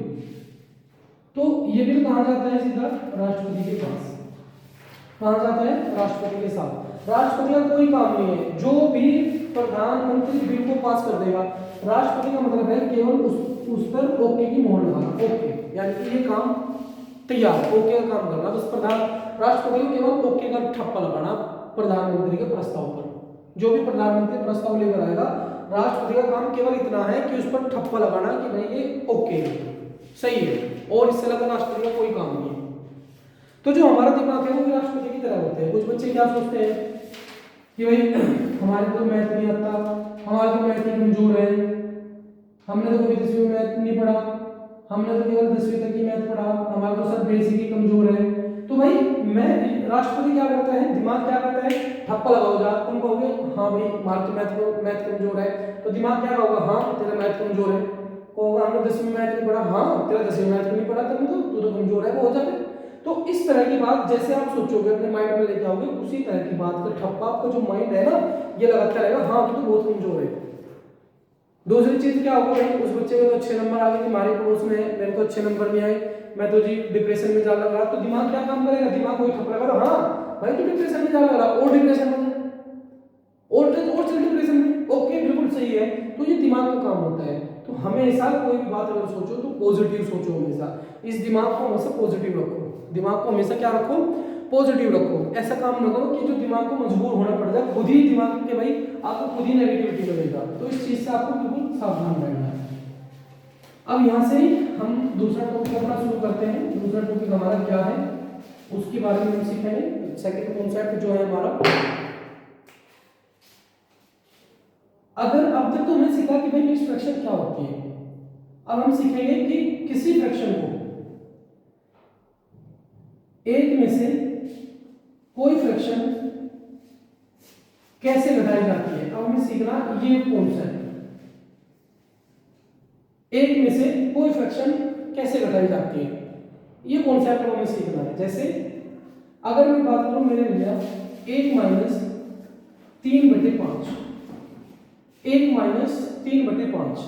तो ये बिल कहाँ जाता है, सीधा राष्ट्रपति के पास। कहाँ जाता है, राष्ट्रपति के साथ। राष्ट्रपति का कोई काम नहीं है, जो भी प्रधानमंत्री बिल को पास कर देगा, राष्ट्रपति का मतलब है केवल उस पर ओके की मोहर लगाना, ओके, यानी कि ये काम तैयार, ओके का काम करना, बस राष्ट्रपति को केवल ओके का ठप्पा लगाना प्रधानमंत्री के प्रस्ताव पर। जो भी प्रधानमंत्री प्रस्ताव लेकर आएगा, राष्ट्रपति का काम केवल इतना है कि उस पर ठप्पा लगाना कि भाई ये ओके सही है, और इससे लगा राष्ट्रपति का कोई काम नहीं है। तो जो हमारा दिमाग है वो भी राष्ट्रपति की तरह होते हैं। कुछ बच्चे क्या सोचते हैं कि भाई हमारे को मैथ नहीं आता, हमारे को मैथ कमजोर है, हमने तो कभी 10वीं में मैथ नहीं पढ़ा, हमने तो केवल 10वीं तक ही मैथ पढ़ा, हमारा तो सब बेसिक ही कमजोर है। तो भाई मैं राष्ट्रपति क्या करता है, दिमाग क्या करता है, ठप्पा लगाओ जा, तुम कहोगे हाँ भाई हमारा तो मैथ कमजोर है, तो दिमाग क्या कहोगा, हाँ तेरा मैथ कमजोर है। कहोगा हमने 10वीं मैथ नहीं पढ़ा, हाँ तेरा 10वीं मैथ नहीं पढ़ा, तू तो कमजोर है, वो हो जाता है। तो इस तरह की बात जैसे आप सोचोगे अपने माइंड में लेके आओगे, उसी तरह की बात का ठप्पा आपका जो माइंड है ना ये लगाता रहेगा, हाँ तू तो बहुत कमजोर है। दूसरी चीज क्या होगा, भाई उस बच्चे को तो अच्छे नंबर आ गए, हमारे पड़ोस में है, मेरे को अच्छे नंबर नहीं आए, मैं तो जी डिप्रेशन में जा लग रहा, तो दिमाग क्या काम करेगा, दिमाग कोई ठप्पा लगा, हाँ भाई तू डिप्रेशन में जा लग रहा, और डिप्रेशन में और चल डिप्रेशन में, ओके बिल्कुल सही है। तो ये दिमाग का काम होता है। तो हमेशा कोई भी बात अगर सोचो तो पॉजिटिव सोचो, हमेशा इस दिमाग को हमेशा पॉजिटिव रखो, दिमाग को हमेशा क्या रखो, पॉजिटिव रखो, ऐसा काम ना करो कि जो दिमाग को मजबूर होना पड़ जाए, खुद ही दिमाग के भाई आपको खुद ही नेगेटिविटी लगेगा। तो इस चीज से आपको बिल्कुल सावधान रहना है। अब यहाँ से हम दूसरा टॉपिक अपना शुरू करते हैं। दूसरा टॉपिक हमारा क्या है उसके बारे में हम सीखेंगे। सेकंड कॉन्सेप्ट जो है हमारा, अगर अब तक तो हमने सीखा कि भाई मिक्स्ड फ्रैक्शन क्या होती है, अब हम सीखेंगे कि किसी फ्रैक्शन को एक में से कोई फ्रैक्शन कैसे घटाई जाती है। अब हमें सीखना ये कॉन्सेप्ट, एक में से कोई फ्रैक्शन कैसे घटाई जाती है, ये कॉन्सेप्ट हमें सीखना है। जैसे अगर मैं बात करूं, मैंने लिया 1 माइनस 3/5, 1 माइनस 3/5,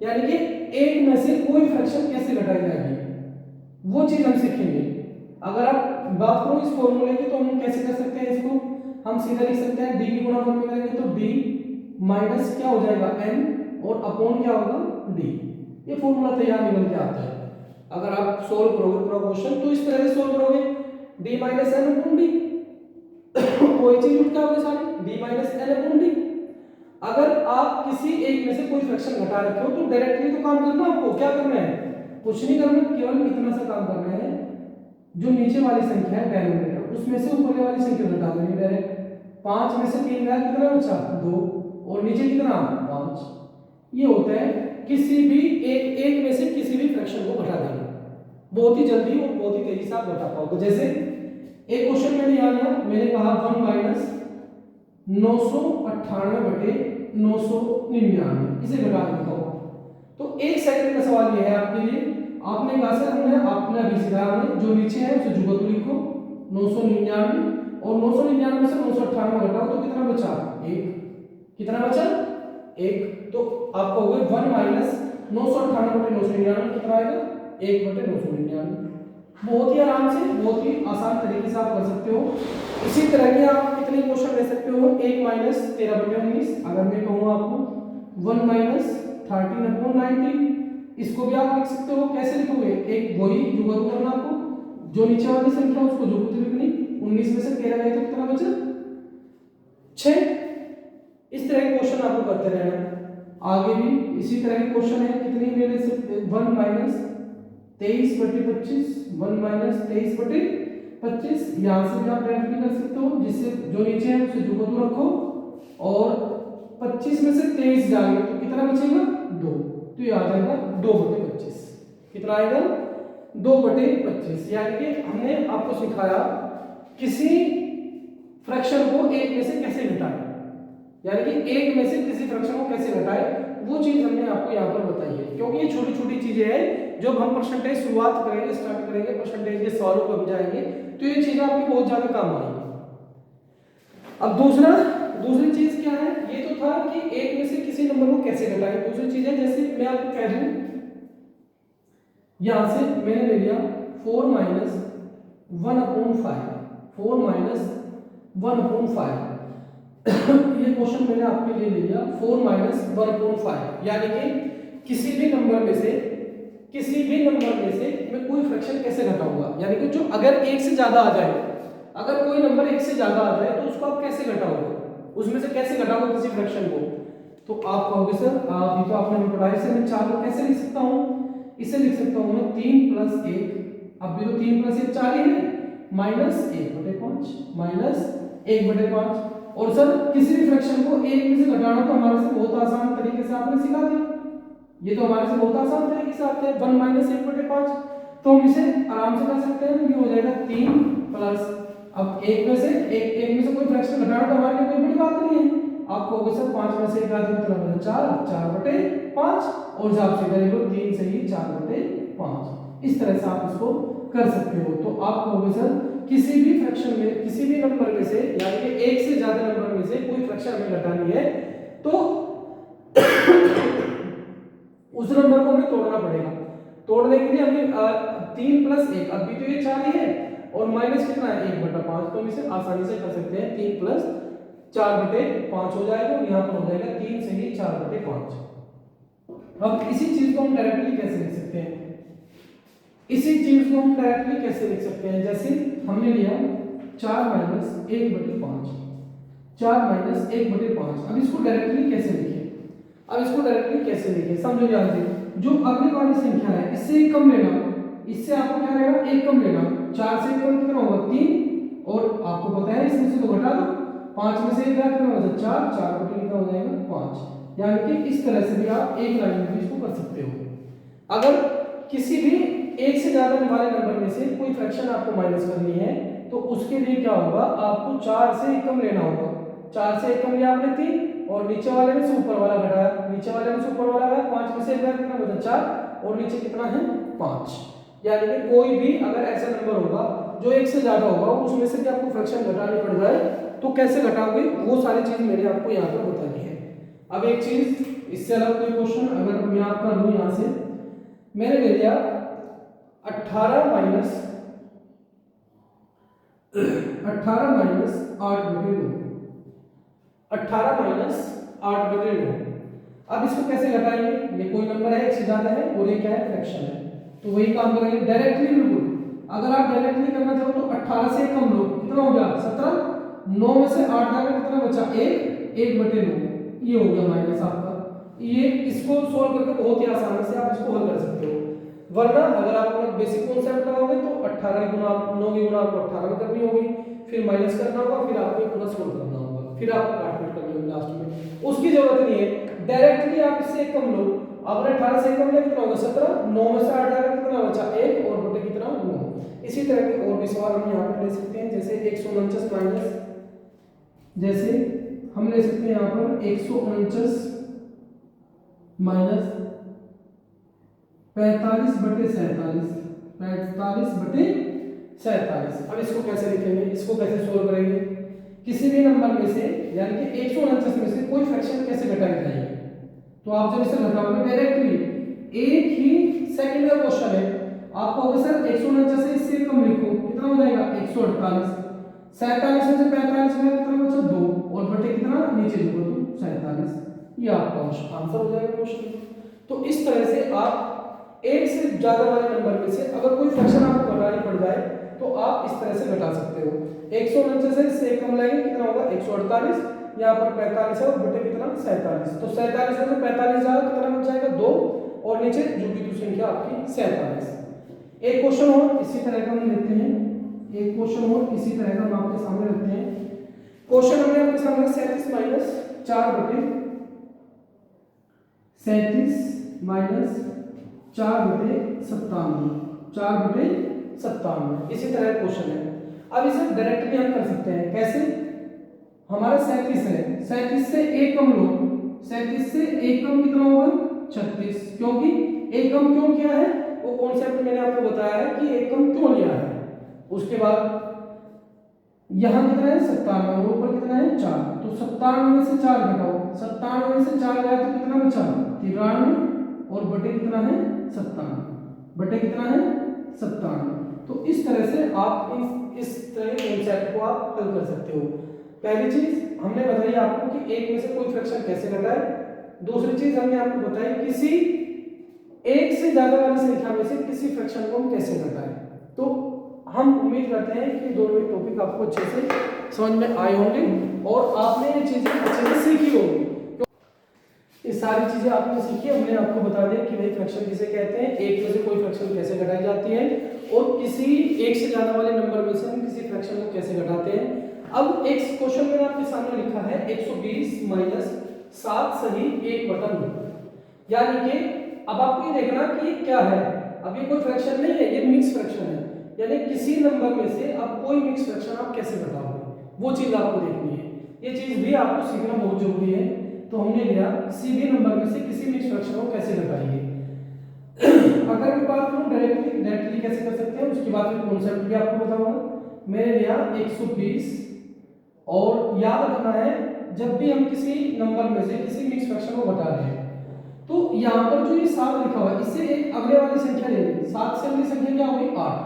यानी कि एक में से कोई फ्रैक्शन कैसे घटाई जाएगी, वो चीज हम सीखेंगे। अगर आप बात करो इस फॉर्मूले की, तो हम कैसे कर सकते हैं इसको, हम सीधा लिख सकते हैं डी की गुणा वन में करेंगे तो डी माइनस क्या हो जाएगा एन और अपॉन क्या होगा डी। ये फॉर्मूला तैयार निकल के आता है। अगर आप सोल्व करोगे पूरा क्वेश्चन तो इस तरह से सोल्व करोगे, D minus N upon D, कोई चीज उठ के आओगे सारी, D minus N upon D. अगर आप किसी एक में से कोई फ्रैक्शन घटा रखे हो तो डायरेक्टली तो काम करना, आपको क्या करना है, कुछ नहीं करना, केवल इतना सा काम करना है, जो नीचे वाली संख्या है डेनोमिनेटर उसमें से ऊपर वाली संख्या घटा देनी डायरेक्ट। 5 में से 3 गया, कितना बचा 2, और नीचे कितना 5। ये होता है किसी भी एक में से किसी भी फ्रैक्शन को घटा देना, बहुत ही जल्दी और बहुत ही तेजी से आप घटा पाओगे। जैसे एक क्वेश्चन मैंने यहाँ लिया, मैंने कहा 1 माइनस 998/999, इसे घटा के दिखाओ। तो 1 सेकंड का सवाल ये है आपके लिए। आपने कहा सर हमने आपने अभी सिखाया, हमने जो नीचे है उसे जुगत लिखो 999, और 999 से 998 घटाओ तो कितना बचा 1, कितना बचा 1। तो आपको हो गए 1 माइनस 998/999 कितना आएगा 1/999। बहुत ही आराम से, बहुत ही आसान तरीके से आप कर सकते हो। इसी तरह के आप कितने क्वेश्चन ले सकते हो, 1 माइनस 13/19, अगर मैं कहूँ आपको 1 माइनस 13/90, इसको भी आप लिख सकते हो। कैसे लिखोगे, एक वही जुगत करना आपको, जो नीचे वाली संख्या उसको जुगत लिखनी, 19 में से 13 गए तो कितना बचा 6। इस तरह के क्वेश्चन आपको करते रहना। आगे भी इसी तरह के क्वेश्चन है, कितनी मेरे से 1 माइनस 23/25, 1 माइनस 23/25, यहाँ से भी आप डायरेक्टली कर सकते हो, जिससे जो नीचे है उसे जुगत रखो, और 25 में से 23 जाएंगे तो कितना बचेगा 2, तो ये आ जाएगा 2/25। कितना आएगा 2/25। यानी कि हमने आपको सिखाया किसी फ्रैक्शन को एक में से कैसे घटाएं, यानी कि एक में से किसी फ्रैक्शन को कैसे घटाएं, वो चीज हमने आपको यहाँ पर बताई है। क्योंकि ये छोटी छोटी चीजें हैं, जब हम परसेंटेज शुरुआत करेंगे, स्टार्ट करेंगे, परसेंटेज के सवालों पर जाएंगे, तो ये चीजें आपकी बहुत ज्यादा काम आएंगी। अब दूसरी चीज क्या है, ये तो था कि एक में से किसी नंबर को कैसे घटाएं। दूसरी चीज है, जैसे मैं आपको कह दूं, यहां से मैंने ले लिया 4 माइनस 1/5, 4 माइनस 1/5 ये क्वेश्चन मैंने आपके लिए ले लिया 4 माइनस 1/5, यानी कि किसी भी नंबर में से मैं कोई फ्रैक्शन कैसे घटाऊंगा, यानी कि जो अगर 1 से ज्यादा आ जाए, अगर कोई नंबर 1 से ज्यादा आ जाए तो उसको आप कैसे घटाओगे, उसमें से कैसे घटाओगे किसी फ्रैक्शन को। तो आप कहोगे सर ये तो आपने पढ़ाई से मैं 4 को कैसे लिख सकता हूँ, इसे लिख सकता हूँ मैं 3 + 1, अब भी तो 3 + 1 4 ही है, माइनस 1/5, माइनस 1/5। और सर किसी भी फ्रैक्शन को 1 में से घटाना तो हमारे से बहुत आसान तरीके से आपने सिखा दिया, ये तो हमारे से बहुत आसान तरीके से आते हैं 1 माइनस 1/5, तो हम इसे आराम से कर सकते हैं। ये हो जाएगा 3 प्लस, अब एक में से कोई फ्रैक्शन घटाना तो हमारे लिए कोई बड़ी बात नहीं है। आपको होगा सर 5 में से 1 आदमी कितना 4/5, और जब सीधा लिखो 3 से ही 4/5, इस तरह से आप इसको कर सकते हो। तो आप कहोगे सर किसी भी फ्रैक्शन में, किसी भी नंबर में से, यानी कि 1 से ज्यादा नंबर में से कोई फ्रैक्शन हमें घटानी है तो उस नंबर को हमें तोड़ना पड़ेगा। तोड़ने के लिए हमें 3 + 1, अभी तो ये 4 ही है, और माइनस कितना है 1/5, तो हम इसे आसानी से कर सकते हैं 3 + 4/5 हो जाएगा, और यहाँ पर हो जाएगा 3 से ही 4/5। अब इसी चीज को हम डायरेक्टली कैसे लिख सकते हैं, जैसे हमने लिया 4 माइनस 1/5, 4 माइनस 1/5। अब इसको डायरेक्टली कैसे लिखें, समझो ध्यान से। जो अगले वाली संख्या है इससे एक कम लेना, इससे आपको क्या रहेगा, एक कम लेना। 4 से एक कम कितना होगा, 3, और आपको पता है इसमें से तो घटा दो, 5 में से एक घटा कितना होगा, 4, 4 बटे कितना हो जाएगा, 5। यानी कि इस तरह से भी आप एक लाइन में भी इसको कर सकते हो। अगर किसी भी एक से ज्यादा वाले नंबर में से कोई फ्रैक्शन आपको माइनस करनी है तो उसके लिए क्या होगा, आपको 4 से एक कम लेना होगा। 4 से एक कम लिया आपने 3, और नीचे वाले में से ऊपर वाला घटाया, नीचे वाले में से ऊपर वाला गया, 5 में से एक कितना बचा, 4, और नीचे कितना है, 5। यानी कि कोई भी अगर ऐसा नंबर होगा जो एक से ज्यादा होगा, उसमें से भी आपको फ्रैक्शन घटानी पड़ जाए तो कैसे घटाओगे, वो सारी चीज मैंने आपको यहाँ पर बतानी है। अब एक चीज, इससे अलग कोई क्वेश्चन अगर मैं आपका लूं, यहाँ से मैंने ले लिया 18 माइनस 8/9, 18 माइनस 8/9। अब इसको कैसे घटाएंगे, ये कोई नंबर है एक से ज्यादा है और ये क्या है, फ्रैक्शन है, तो वही काम करेंगे डायरेक्टली। बिल्कुल अगर आप डायरेक्टली करना चाहो तो 18 से कम लो, कितना हो गया, 17, 9 में से 8 जाएगा, कितना बचा, 1/9, ये हो गया माइनस आपका। ये इसको सोल्व करके बहुत ही आसानी से आप इसको हल कर सकते हो। वरना अगर आप अपना बेसिक कॉन्सेप्ट लगाओगे तो 18 गुना 9 की गुना आपको 18 में करनी होगी, फिर माइनस करना होगा, फिर आपको पूरा सोल्व करना होगा, फिर आपको काटपीट करनी होगी लास्ट में। उसकी जरूरत नहीं है, डायरेक्टली आप इससे कम लो। आपने 18 से कम लिया, कितना होगा, 17, 9 में से 8 जाएगा, कितना बचा, 1, और बटे कितना, 9। इसी तरह के और भी सवाल हम यहाँ पर ले सकते हैं, जैसे 149 माइनस, जैसे हम ले सकते हैं यहाँ पर 149 माइनस 45/47, 45/47। अब इसको कैसे लिखेंगे, इसको कैसे सोल्व करेंगे, किसी भी नंबर में से यानी कि 149 में से कोई फ्रैक्शन कैसे घटाया जाएगा, तो आप जब इसे घटाओगे डायरेक्टली, एक ही सेकंड का क्वेश्चन है, आपको होगा सर 149 से इससे कम लिखो, कितना हो जाएगा, 148, 47 में से 45 में कितना बचा, 2, और बटे कितना नीचे लिखो तो 47, ये आपका आंसर हो जाएगा क्वेश्चन। तो इस तरह से आप एक से ज्यादा वाले नंबर में से अगर कोई फ्रैक्शन आपको घटानी पड़ जाए तो आप इस तरह से घटा सकते हो। 149 से कम लाएंगे, कितना होगा, 148, यहाँ पर 45 है और बटे कितना, 47, तो 47 में से 45 जाएगा, कितना बच जाएगा, 2, और नीचे जो भी दूसरी संख्या आपकी 47। एक क्वेश्चन और इसी तरह का हम लेते हैं, एक क्वेश्चन और इसी तरह का हम आपके सामने रखते हैं। क्वेश्चन हमने आपके सामने 37 माइनस 4/37 माइनस 4/57, 4/57, इसी तरह क्वेश्चन है। अब इसे डायरेक्टली हम कर सकते हैं, कैसे, हमारा 37 है, 37 से एक कम लो, 37 से एक कम कितना होगा, 36, क्योंकि एक कम क्यों किया है, वो कॉन्सेप्ट मैंने आपको बताया है कि एक कम क्यों लिया है। उसके बाद यहाँ कितना है, 57, और ऊपर कितना है, 4, तो 57 में से 4 घटाओ, 57 में से 4 गया तो कितना बचा, 93, और बटे कितना है, 57, बटे कितना है, 57। तो इस तरह से आप इस तरह के कॉन्सेप्ट को आप हल कर सकते हो। पहली चीज हमने बताई आपको कि एक में से कोई फ्रैक्शन कैसे घटाए, दूसरी चीज हमने आपको बताई किसी एक से ज्यादा वाली संख्या में से किसी फ्रैक्शन को हम कैसे घटाएं। तो हम उम्मीद करते हैं कि दोनों ही टॉपिक आपको अच्छे से समझ में आए होंगे और आपने ये चीजें अच्छे से सीखी होंगी। ये सारी चीजें आपने सीखी, हमने आपको बता दिया कि भाई फ्रैक्शन किसे कहते हैं, एक में से कोई फ्रैक्शन कैसे घटाई जाती है, और किसी एक से ज्यादा वाले नंबर में से हम किसी फ्रैक्शन को कैसे घटाते हैं। अब एक क्वेश्चन मैंने आपके सामने लिखा है 120 माइनस 7 सही 1/9, यानी कि अब आपको ये देखना कि ये क्या है। अब ये कोई फ्रैक्शन नहीं है, ये मिक्स फ्रैक्शन है, यानी किसी नंबर में से अब कोई मिक्स फ्रैक्शन आप कैसे घटाओगे, वो चीज आपको देखनी है। ये चीज भी आपको सीखना बहुत जरूरी है। तो हमने लिया किसी भी नंबर में से किसी मिक्स फ्रैक्शन को कैसे घटाएंगे। अगर मैं बात करूं डायरेक्टली कैसे कर सकते हैं, उसके बाद फिर कॉन्सेप्ट भी आपको बताऊंगा। मैंने लिया 120, और याद रखना है जब भी हम किसी नंबर में से किसी मिक्स फ्रैक्शन को घटा रहे हैं तो यहाँ पर जो ये 7 लिखा हुआ है इससे एक अगले वाली संख्या ले लेंगे। 7 से अगली संख्या क्या होगी, 8,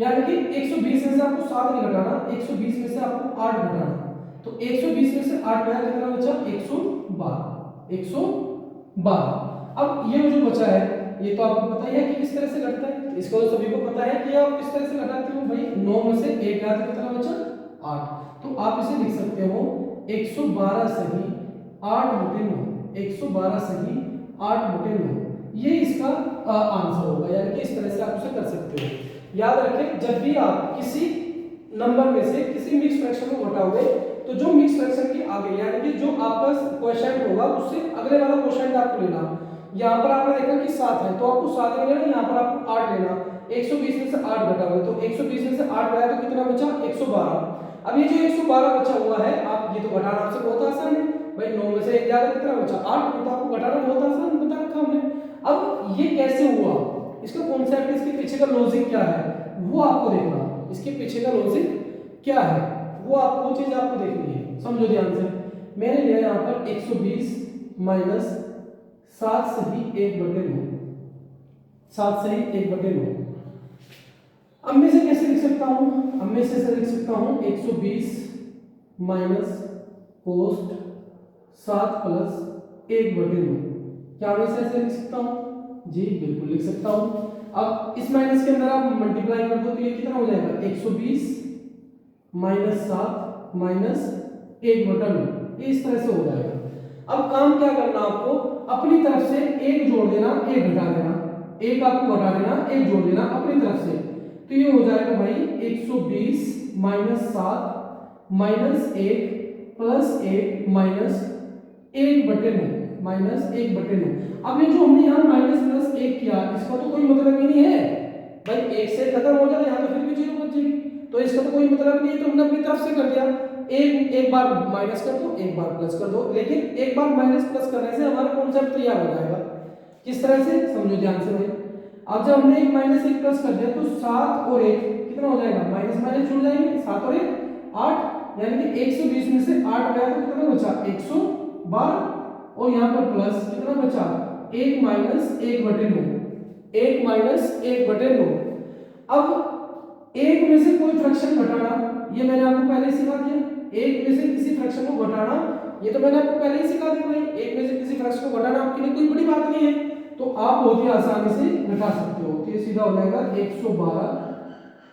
यानी कि 120 में से आपको 7 नहीं घटाना, 120 में से आपको 8 घटाना। तो 120 में से 8 गया, कितना बचा, 112। अब ये जो बचा है ये तो आपको पता ही है कि किस तरह से घटता है, इसको तो सभी को पता है कि आप किस तरह से घटाते हो भाई। 9 में से 1 गया तो कितना बचा, 8। तो आप इसे लिख सकते हो 112 सही 8/9, 112 सही 8/9, ये इसका आंसर होगा। यानी कि इस तरह से आप उसे कर सकते हो। याद रखें, जब भी आप किसी नंबर में से किसी मिक्स फ्रैक्शन को घटाओगे तो जो मिक्स फ्रैक्शन के आगे यानी कि जो आपका क्वोशिएंट होगा उससे अगले वाला क्वोशिएंट आपको लेना। यहाँ पर आपने देखा कि 7 है तो आपको 7 नहीं लेना, यहाँ पर आपको 8 लेना। 120 में से 8 घटाओगे तो 120 में से 8 गया तो कितना बचा 112। अब ये जो 112 बचा हुआ है, आप ये तो घटाना आपसे बहुत आसान है भाई, 9 में से 1 जाएगा कितना बचा 8, तो आपको घटाना बहुत आसान बता रखा हमने। अब ये कैसे हुआ, इसका कॉन्सेप्ट, इसके पीछे का लॉजिक क्या है वो आपको देखना। इसके पीछे का लॉजिक क्या है वो आपको, वो चीज आपको देखनी है। समझो ध्यान से, मैंने लिया यहाँ पर 120 माइनस 7 सही 1/9, 7 सही 1/9। अब मैं इसे कैसे लिख सकता हूँ, अब मैं इसे लिख सकता हूँ 120 माइनस कोस्ट 7 प्लस 1/9। क्या मैं इसे ऐसे लिख सकता हूँ? जी बिल्कुल लिख सकता हूँ। अब इस माइनस के अंदर आप मल्टीप्लाई कर दो तो ये कितना हो जाएगा 120 माइनस 7 माइनस 1/9, इस तरह से हो जाएगा। अब काम क्या करना आपको, अपनी तरफ से एक जोड़ देना एक घटा देना, एक आपको घटा देना एक जोड़ देना अपनी तरफ से, तो ये हो जाएगा भाई 120 minus 7 minus 1 plus 1 minus 1/9 minus 1/9। अब ये जो हमने यहाँ माइनस प्लस 1 किया इसका तो कोई मतलब ही नहीं है भाई, 1 से खत्म हो जाए यहाँ तो फिर भी 0 बच जाएगी, तो इसका तो कोई मतलब नहीं है, तो हमने अपनी तरफ से कर दिया। एक बार माइनस कर दो एक बार प्लस कर दो, लेकिन एक बार माइनस प्लस करने से हमारा कॉन्सेप्ट तैयार हो जाएगा। किस तरह से समझो ध्यान से भाई, अब जब हमने 1 माइनस 1 प्लस कर दिया तो 7 और 1 कितना हो जाएगा, माइनस माइनस जुड़ जाएंगे, 7 और 1 8, यानी कि 120 में से 8 गया तो कितना बचा 112, और यहाँ पर प्लस कितना बचा 1 माइनस 1/9, 1 माइनस 1/9। अब एक में से कोई फ्रैक्शन घटाना, ये मैंने आपको पहले ही सिखा दिया। एक में से किसी फ्रैक्शन को घटाना, ये तो मैंने आपको पहले ही सिखा दिया भाई, एक में से किसी फ्रैक्शन को घटाना आपके लिए कोई बड़ी बात नहीं है, तो आप बहुत ही आसानी से घटा सकते हो। तो ये सीधा हो जाएगा 112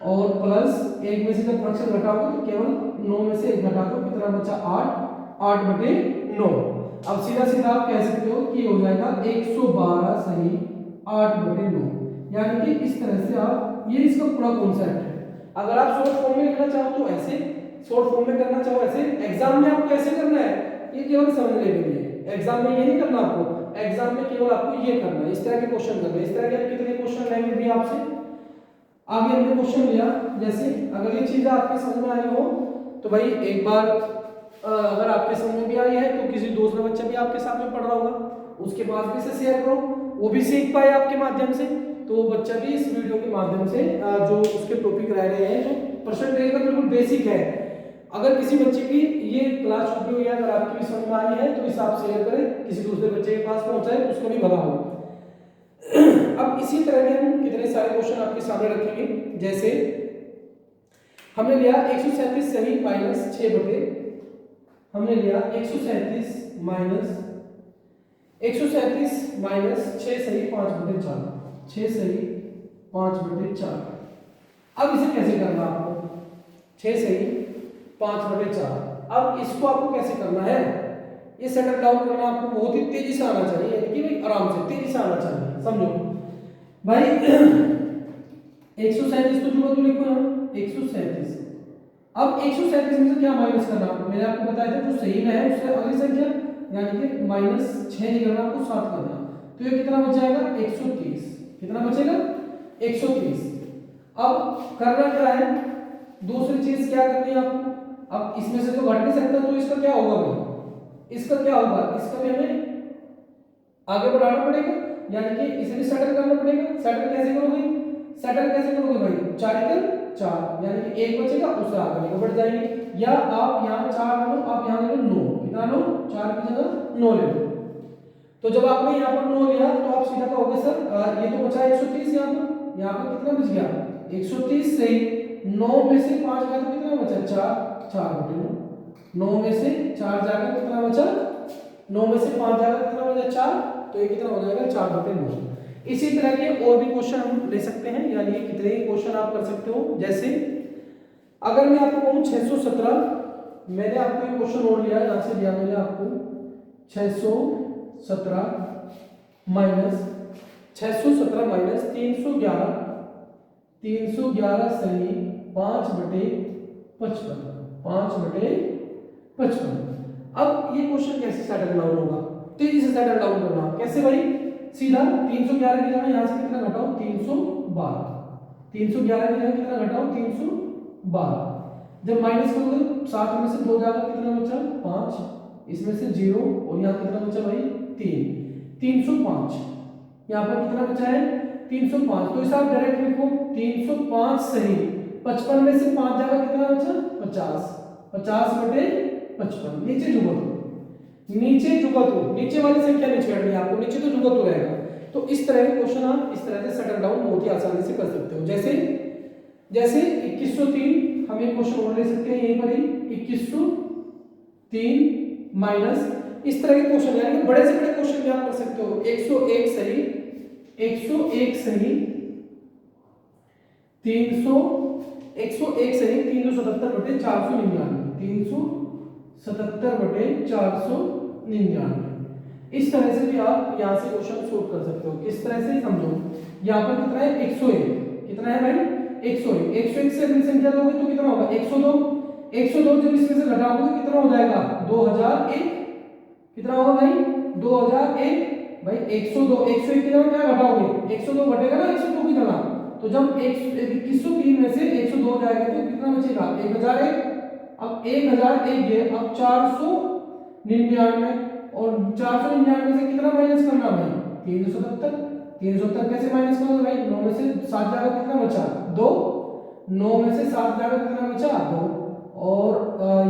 और प्लस एक में से जब फ्रैक्शन घटाओगे तो केवल 9 में से 1 घटा दो, कितना बचा 8/9। अब सीधा सीधा आप कह सकते हो कि हो जाएगा 112 सही 8/9, यानी कि इस तरह से आप, ये इसका पूरा कॉन्सेप्ट है। अगर आप शॉर्ट फॉर्म में लिखना चाहो तो ऐसे, शॉर्ट फॉर्म में करना चाहो ऐसे, एग्जाम में आपको कैसे करना है ये केवल समझने के लिए, एग्जाम में ये नहीं करना आपको, एग्जाम में केवल आपको ये करना है, इस तरह के क्वेश्चन करना है। इस तरह के कितने क्वेश्चन लेंगे भी आपसे, आगे हमने क्वेश्चन लिया, जैसे अगर ये चीज आपके समझ में आई हो तो भाई एक बार अगर आपके समझ में भी आई है तो किसी दूसरा बच्चा भी आपके साथ में पढ़ रहा होगा उसके पास भी इसे शेयर करो, वो भी सीख पाए आपके माध्यम से, तो वो बच्चा भी इस वीडियो के माध्यम से जो उसके टॉपिक रह रहे हैं, जो परसेंटेज का बिल्कुल बेसिक है, अगर किसी बच्चे की ये क्लास छूटी हुई है, अगर आपकी भी समझ में आई है तो इस आप शेयर करें, किसी दूसरे बच्चे के पास पहुंचाए, उसको भी भला हो। अब इसी तरह के हम कितने सारे क्वेश्चन आपके सामने रखेंगे, जैसे हमने लिया 137 सही माइनस 6/, हमने लिया 137 माइनस 6 सही 5/4, 6 सही 5/4। अब इसे कैसे करना आपको, 6 सही 5/4। अब इसको आपको कैसे करना है, ये सेटल डाउन करना आपको बहुत ही तेजी से आना चाहिए, यानी कि भाई आराम से तेजी से आना चाहिए। समझो भाई 137 तो जुड़ो तो लिखो यहाँ 137। अब 137 में से क्या माइनस करना आपको, मैंने आपको बताया था जो सही में है उससे अगली संख्या यानी कि -6 नहीं करना आपको 7 करना, तो ये कितना बच जाएगा 130, कितना बचेगा 130। अब करना क्या है, दूसरी चीज क्या करनी है आपको, अब इसमें से तो घट नहीं सकता तो इसका क्या होगा भाई, इसका क्या होगा, इसका भी हमें आगे बढ़ाना पड़ेगा, यानी कि इसे भी सेटल करना पड़ेगा। सेटल कैसे करोगे, सेटल कैसे करोगे भाई, 4 4 यानी कि 1 बचेगा उससे आगे को बढ़ जाएंगे, या आप यहाँ 4 लो, आप यहाँ ले लो 9, कितना लो 4 की जगह 9 ले लो। तो जब आपने यहाँ पर 9 लिया तो आप सीधा कहोगे सर ये तो बचा 130, यहाँ पर कितना बच गया 130 से 9 में से 5 गया तो कितना बचा 4/9, 9 में से 4 जाकर कितना बचा, 9 में से 5 जाकर कितना बचा 4, तो ये कितना हो जाएगा 4/9। इसी तरह के और भी क्वेश्चन हम ले सकते हैं, यानी कितने क्वेश्चन आप कर सकते हो, जैसे अगर मैं आपको कहूँ 617, मैंने आपको एक क्वेश्चन नोट लिया है, यहाँ से दिया मैंने आपको 617 माइनस 617 माइनस 311 सही 5/55। अब ये क्वेश्चन कैसे सेटल डाउन होगा, तेजी से सेटल डाउन करना। कैसे भाई, सीधा 311 की जगह यहाँ से कितना घटाओ 312, 311 की जगह कितना घटाओ 312। जब माइनस करोगे 7 में से 2 जाएगा, कितना बचा 5, इसमें से 0 और यहाँ कितना बचा भाई 3, 305। यहाँ पर कितना बचा है 305। तो इसे आप डायरेक्ट लिखो 305 सही 55 में से 5 जाएगा, कितना बचा 50, 50/55। नीचे जुगत, नीचे वाली संख्या नहीं छेड़नी आपको, नीचे तो जुगत हो रहेगा। तो इस तरह के क्वेश्चन आप इस तरह से सेटल डाउन बहुत ही आसानी से कर सकते हो। जैसे 2103 हम एक क्वेश्चन और ले सकते हैं यहीं पर ही, 2103 माइनस इस तरह के क्वेश्चन, यानी कि बड़े से बड़े क्वेश्चन भी आप कर सकते हो। 101 सही 301 सही 377/499, इस तरह से भी आप यहाँ से क्वेश्चन सोल्व कर सकते हो। किस तरह से समझो, यहाँ पर कितना है 101, कितना है भाई 101 से अपनी संख्या दोगे तो कितना होगा 102, जब इसमें से घटाओगे कितना हो जाएगा 2001, कितना होगा भाई 2001। भाई 102 101 की जगह क्या घटाओगे 102 घटेगा ना 102 की जगह, तो जब 2103 में से 102 जाएगा तो कितना बचेगा 1001। अब 1001 गए, अब 499 और 499 से कितना माइनस करना भाई 377 कैसे माइनस करोगे भाई, 9 में से 7 जाएगा कितना बचा 2, 9 में से 7 जाएगा कितना बचा 2, और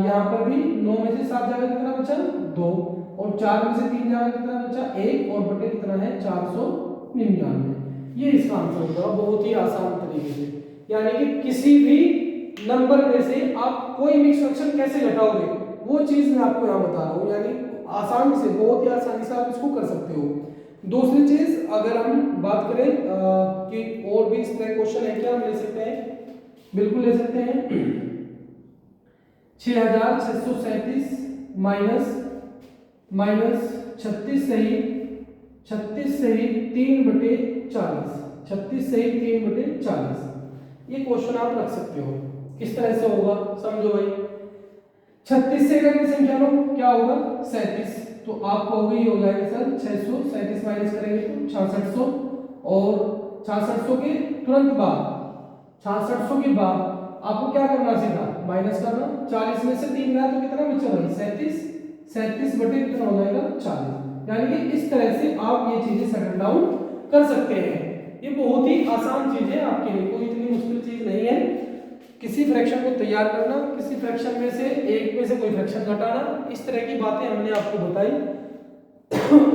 यहाँ पर भी 9 में से 7 जाएगा कितना बचा 2, और 4 में से 3 जाएगा कितना बचा 1, और बटे कितना है 499। ये इसका आंसर होगा, बहुत ही आसान तरीके से। यानी कि किसी भी नंबर में से आप कोई मिक्स फ्रैक्शन कैसे घटाओगे वो चीज मैं आपको यहाँ बता रहा हूँ, यानी आसानी से, बहुत ही आसानी से आप इसको कर सकते हो। दूसरी चीज अगर हम बात करें कि और भी इस तरह क्वेश्चन है क्या, हम ले सकते हैं, बिल्कुल ले सकते हैं। 6637 माइनस 36 सही 3/40, 36 सही 3/40। ये क्वेश्चन आप रख सकते हो। किस तरह से होगा समझो भाई, 36 से अगर संख्या लो क्या होगा 37, तो आप कहोगे ये हो जाएगा सर 637 माइनस करेंगे तो 6600, और 6600 के तुरंत बाद 6600 के बाद आपको क्या करना सीधा माइनस करना। 40 में से 3 गया तो कितना बचा भाई 37 बटे कितना हो जाएगा 40। यानी कि इस तरह से आप ये चीजें सेटल डाउन कर सकते हैं। ये बहुत ही आसान चीज है आपके लिए, कोई इतनी मुश्किल चीज नहीं है। किसी फ्रैक्शन को तैयार करना, किसी फ्रैक्शन में से एक में से कोई फ्रैक्शन घटाना, इस तरह की बातें हमने आपको बताई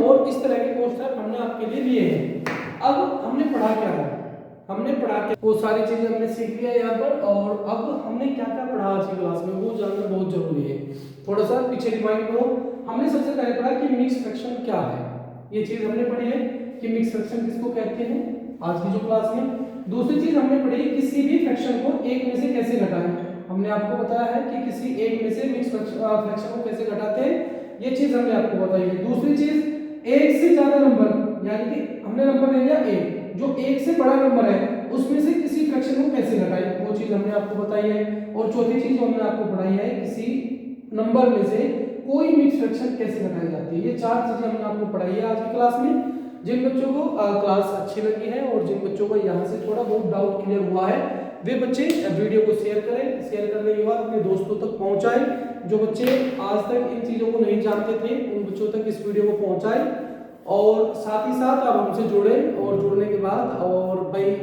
और इस तरह के क्वेश्चन हमने आपके लिए लिए हैं। अब हमने पढ़ा क्या है, वो सारी चीजें हमने सीख लिया यहाँ पर, और अब हमने क्या क्या पढ़ा आज की क्लास में वो जानना बहुत जरूरी है। थोड़ा सा पीछे रिवाइंड करो। हमने सबसे पहले पढ़ा कि मिक्स फ्रैक्शन क्या है, ये चीज हमने पढ़ी है कि मिक्स फ्रैक्शन किसको कहते हैं आज की जो क्लास में। दूसरी चीज हमने पढ़ी किसी भी फ्रैक्शन को एक में से कैसे घटाएं, हमने आपको बताया है कि किसी एक में से मिक्स फ्रैक्शन को कैसे घटाते हैं, ये चीज हमने आपको बताई है। दूसरी चीज एक से ज्यादा नंबर, यानी कि हमने नंबर ले लिया एक, जो एक से बड़ा नंबर है उसमें से किसी फ्रैक्शन को कैसे घटाएं, वो चीज हमने आपको बताई है। और चौथी चीज हमने आपको पढ़ाई है किसी नंबर में से कोई मिक्स फ्रैक्शन कैसे घटाई जाती है। ये 4 चीजें हमने आपको पढ़ाई है आज की क्लास में। जिन बच्चों को क्लास अच्छी लगी है और जिन बच्चों को यहाँ से थोड़ा बहुत डाउट क्लियर हुआ है वे बच्चे वीडियो को शेयर करें, शेयर करने के बाद अपने दोस्तों तक पहुँचाएं। जो बच्चे आज तक इन चीज़ों को नहीं जानते थे उन बच्चों तक इस वीडियो को पहुँचाएं, और साथ ही साथ आप हमसे जुड़ें। और जुड़ने के बाद, और भाई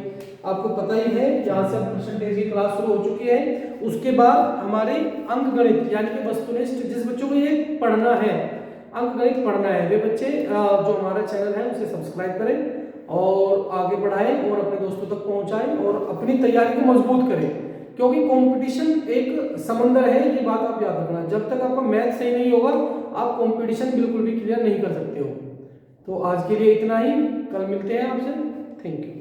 आपको पता ही है यहाँ से परसेंटेज की क्लास शुरू हो चुकी है, उसके बाद हमारे अंकगणित यानी कि वस्तुनिष्ठ, जिस बच्चों को ये पढ़ना है अंकगणित पढ़ना है वे बच्चे जो हमारा चैनल है उसे सब्सक्राइब करें और आगे बढ़ाएं और अपने दोस्तों तक पहुंचाएं और अपनी तैयारी को मजबूत करें, क्योंकि कंपटीशन एक समंदर है, ये बात आप याद रखना। जब तक आपका मैथ सही नहीं होगा आप कंपटीशन बिल्कुल भी क्लियर नहीं कर सकते हो। तो आज के लिए इतना ही, कल मिलते हैं आपसे। Thank you.